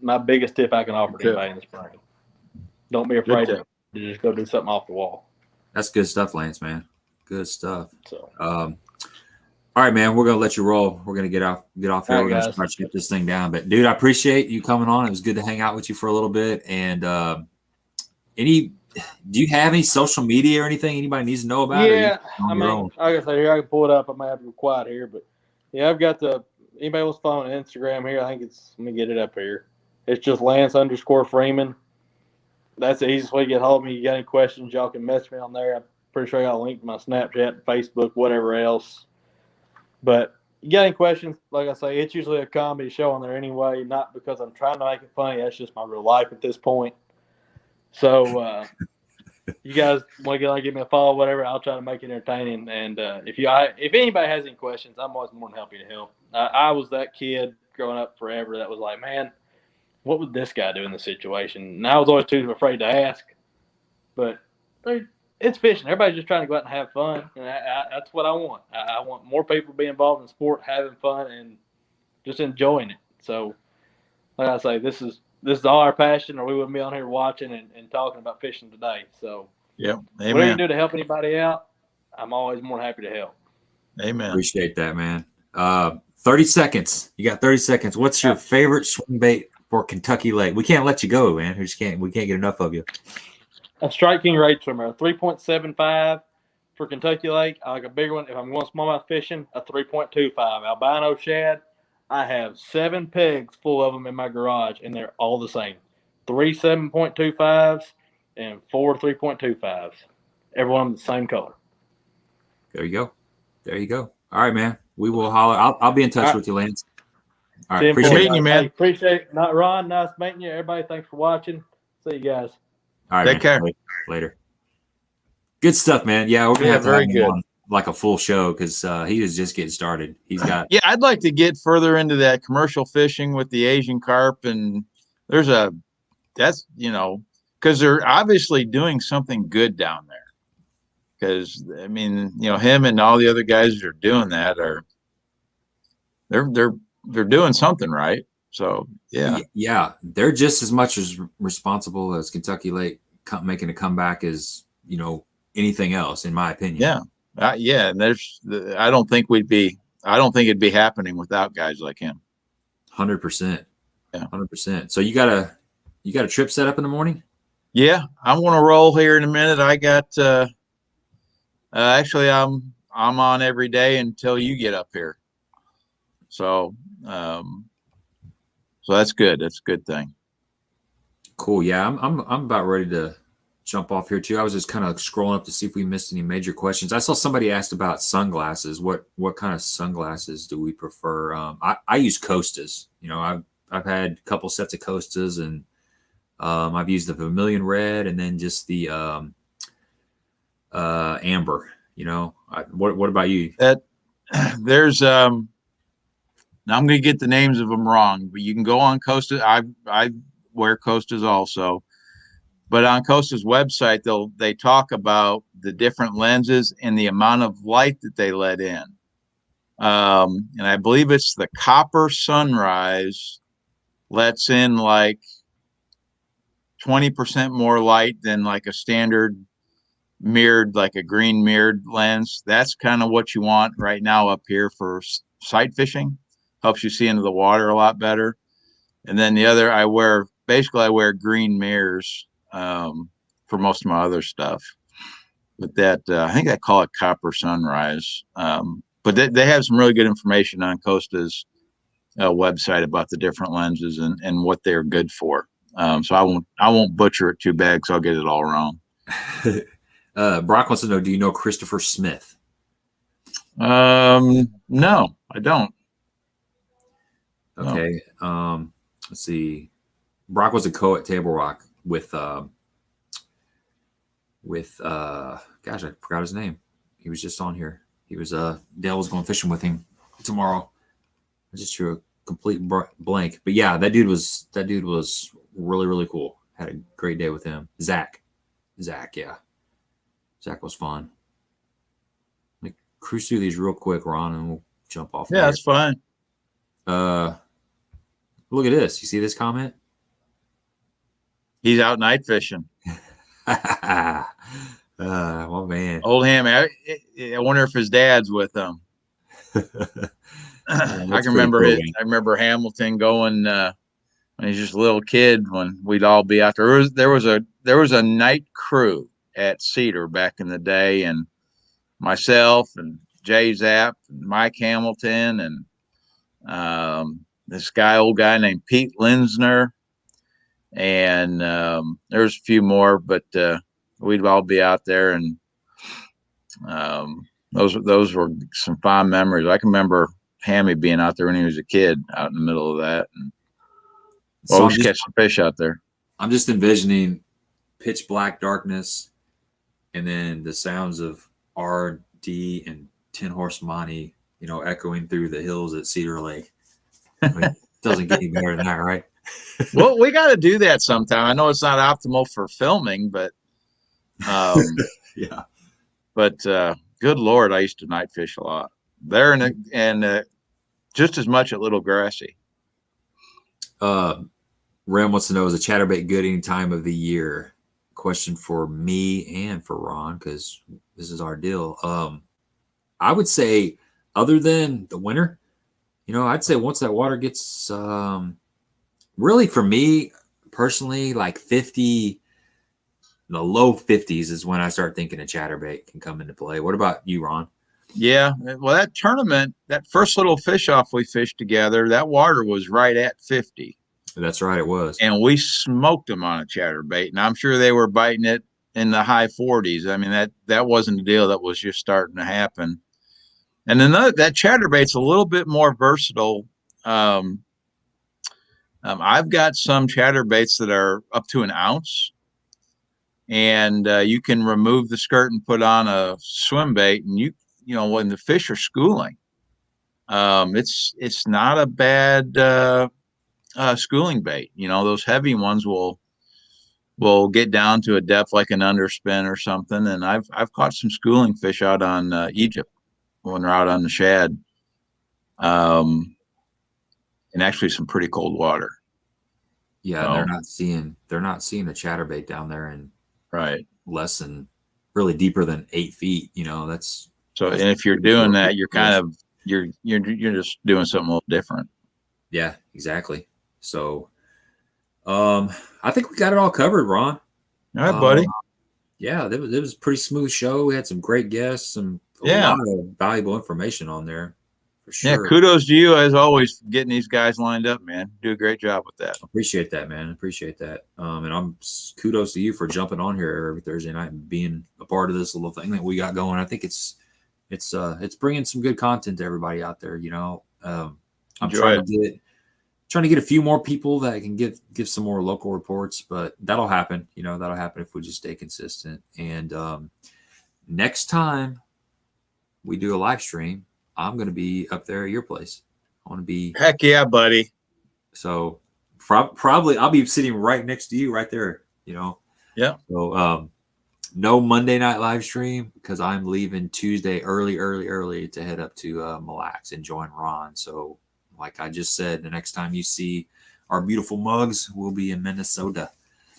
my biggest tip I can offer to anybody in the spring. Don't be afraid to just go do something off the wall. That's good stuff, Lance, man. Good stuff. So, all right, man, we're going to let you roll. We're going to get off here. All right, we're going to start to get this thing down. But, dude, I appreciate you coming on. It was good to hang out with you for a little bit. And do you have any social media or anything anybody needs to know about? Yeah, I mean, like I say, here I can pull it up. I might have to be quiet here, but yeah, I've got anybody wants to follow on Instagram here. I think let me get it up here. It's just Lance_Freeman. That's the easiest way to get hold of me. You got any questions, y'all can message me on there. I'm pretty sure I got a link to my Snapchat, Facebook, whatever else. But you got any questions, like I say, it's usually a comedy show on there anyway, not because I'm trying to make it funny. That's just my real life at this point. So you guys want to give me a follow, whatever, I'll try to make it entertaining. And if anybody has any questions, I'm always more than happy to help. I was that kid growing up forever that was like, man, what would this guy do in this situation? And I was always too afraid to ask. But it's fishing. Everybody's just trying to go out and have fun, and that's what I want. I want more people to be involved in sport, having fun, and just enjoying it. So, like I say, this is all our passion, or we wouldn't be on here watching and talking about fishing today. So, yeah, whatever you can do to help anybody out, I'm always more than happy to help. Amen. Appreciate that, man. 30 seconds. You got 30 seconds. What's your favorite swing bait for Kentucky Lake? We can't let you go, man. We can't get enough of you. A Strike King Raid Swimmer, a 3.75 for Kentucky Lake. I like a bigger one. If I'm going smallmouth fishing, a 3.25. Albino shad, I have 7 pegs full of them in my garage, and they're all the same. 3 7.25s and 4 3.25s. Every one of them the same color. There you go. All right, man. We will holler. I'll be in touch with you, Lance. All right. Appreciate meeting you, man. Hey, appreciate it. Not Ron. Nice meeting you. Everybody, thanks for watching. See you guys. All right, take care. Later. Good stuff, man. Yeah, we're gonna have to very have him on like a full show because he is just getting started. He's got I'd like to get further into that commercial fishing with the Asian carp, and because they're obviously doing something good down there. Because I mean, him and all the other guys that are doing that they're doing something right. So yeah, they're just as much as responsible as Kentucky Lake making a comeback as anything else, in my opinion. And I don't think it'd be happening without guys like him. 100%. Yeah, 100%. So you got a trip set up in the morning? Yeah, I want to roll here in a minute. I got actually I'm on every day until you get up here. So so that's good. That's a good thing. Cool. Yeah, I'm about ready to jump off here too. I was just kind of scrolling up to see if we missed any major questions. I saw somebody asked about sunglasses. What kind of sunglasses do we prefer? I use Costas. I've had a couple sets of Costas, and I've used the Vermilion Red and then just the Amber. What about you? There's now I'm going to get the names of them wrong, but you can go on Costas. I wear Costas also, but on Costa's website, they talk about the different lenses and the amount of light that they let in. And I believe it's the Copper Sunrise lets in like 20% more light than like a standard mirrored, like a green mirrored lens. That's kind of what you want right now up here for sight fishing. Helps you see into the water a lot better. And then the other, I wear green mirrors for most of my other stuff. But that I think I call it Copper Sunrise. But they have some really good information on Costa's website about the different lenses and what they're good for. So I won't butcher it too bad because I'll get it all wrong. Brock wants to know, do you know Christopher Smith? No, I don't. No. Okay. Let's see. Brock was a co at Table Rock with gosh, I forgot his name. He was just on here. He was Dale was going fishing with him tomorrow. I just drew a complete blank. But yeah, that dude was really, really cool. Had a great day with him. Zach, yeah. Zach was fun. Let me cruise through these real quick, Ron, and we'll jump off. Yeah, that's fine. Look at this. You see this comment? He's out night fishing. Well, man. Old Ham. I wonder if his dad's with him. I can remember cool, I remember Hamilton going when he was just a little kid when we'd all be out there. There was a night crew at Cedar back in the day, and myself and Jay Zapp and Mike Hamilton and this old guy named Pete Linsner, and there's a few more, but we'd all be out there, and those were some fond memories. I can remember Hammy being out there when he was a kid, out in the middle of that, and always catch some fish out there. I'm just envisioning pitch black darkness, and then the sounds of RD and 10 Horse Monty, echoing through the hills at Cedar Lake. I mean, it doesn't get any better than that, right? Well, we got to do that sometime. I know it's not optimal for filming, but yeah. But good Lord, I used to night fish a lot there, and just as much at Little Grassy. Rem wants to know, is a chatterbait good any time of the year? Question for me and for Ron, because this is our deal. I would say, other than the winter, I'd say once that water gets really, for me personally, like 50, the low 50s is when I start thinking a chatterbait can come into play. What about you, Ron? Yeah, well, that tournament, that first little fish off we fished together, that water was right at 50. That's right, it was. And we smoked them on a chatterbait, and I'm sure they were biting it in the high 40s. I mean, that wasn't a deal that was just starting to happen. And then that chatterbait's a little bit more versatile. I've got some chatterbaits that are up to an ounce, and you can remove the skirt and put on a swim bait, and when the fish are schooling, it's not a bad schooling bait. Those heavy ones will get down to a depth like an underspin or something, and I've caught some schooling fish out on Egypt when they're out on the Shad, and actually some pretty cold water. Yeah, so, they're not seeing a chatterbait down there in right less than really deeper than 8 feet. That's so. And if you're doing that, you're kind of you're just doing something a little different. Yeah, exactly. So, I think we got it all covered, Ron. All right, buddy. Yeah, it was a pretty smooth show. We had some great guests, a lot of valuable information on there, for sure. Yeah, kudos to you as always for getting these guys lined up, man. Do a great job with that. Appreciate that, man. Appreciate that. And kudos to you for jumping on here every Thursday night and being a part of this little thing that we got going. I think it's bringing some good content to everybody out there. I'm trying to get a few more people that can give some more local reports, but that'll happen. That'll happen if we just stay consistent. And next time we do a live stream, I'm going to be up there at your place. I want to be. Heck yeah, buddy. So probably I'll be sitting right next to you right there, Yeah. So no Monday night live stream because I'm leaving Tuesday early to head up to Mille and join Ron. So like I just said, the next time you see our beautiful mugs, we'll be in Minnesota.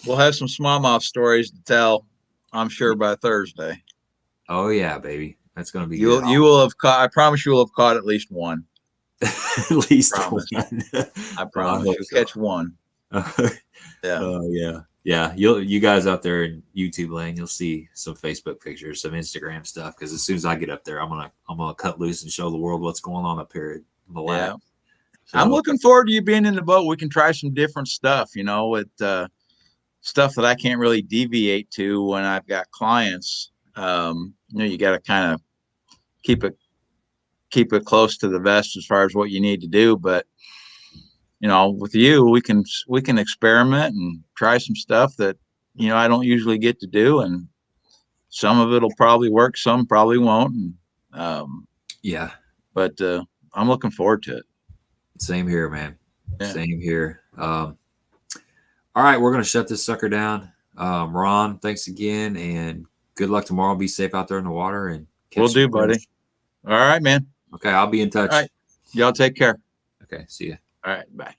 We'll have some smallmouth stories to tell, I'm sure, by Thursday. Oh yeah, baby. That's going to be good. You will have caught, I promise you will have caught at least one. At least one. I promise you'll catch one. Yeah. Yeah. You guys out there in YouTube land, you'll see some Facebook pictures, some Instagram stuff. Cause as soon as I get up there, I'm gonna cut loose and show the world what's going on up here at Mille. Yeah. So, I'm looking forward to you being in the boat. We can try some different stuff, with stuff that I can't really deviate to when I've got clients. You got to kind of keep it keep it close to the vest as far as what you need to do. But you know, with you, we can experiment and try some stuff that, you know, I don't usually get to do, and some of it'll probably work, some probably won't. And, Yeah. But I'm looking forward to it. Same here, man. Yeah. Same here. All right, we're gonna shut this sucker down. Ron, thanks again, and good luck tomorrow. Be safe out there in the water, and Will do, buddy. All right, man. Okay, I'll be in touch. All right. Y'all take care. Okay, see ya. All right. Bye.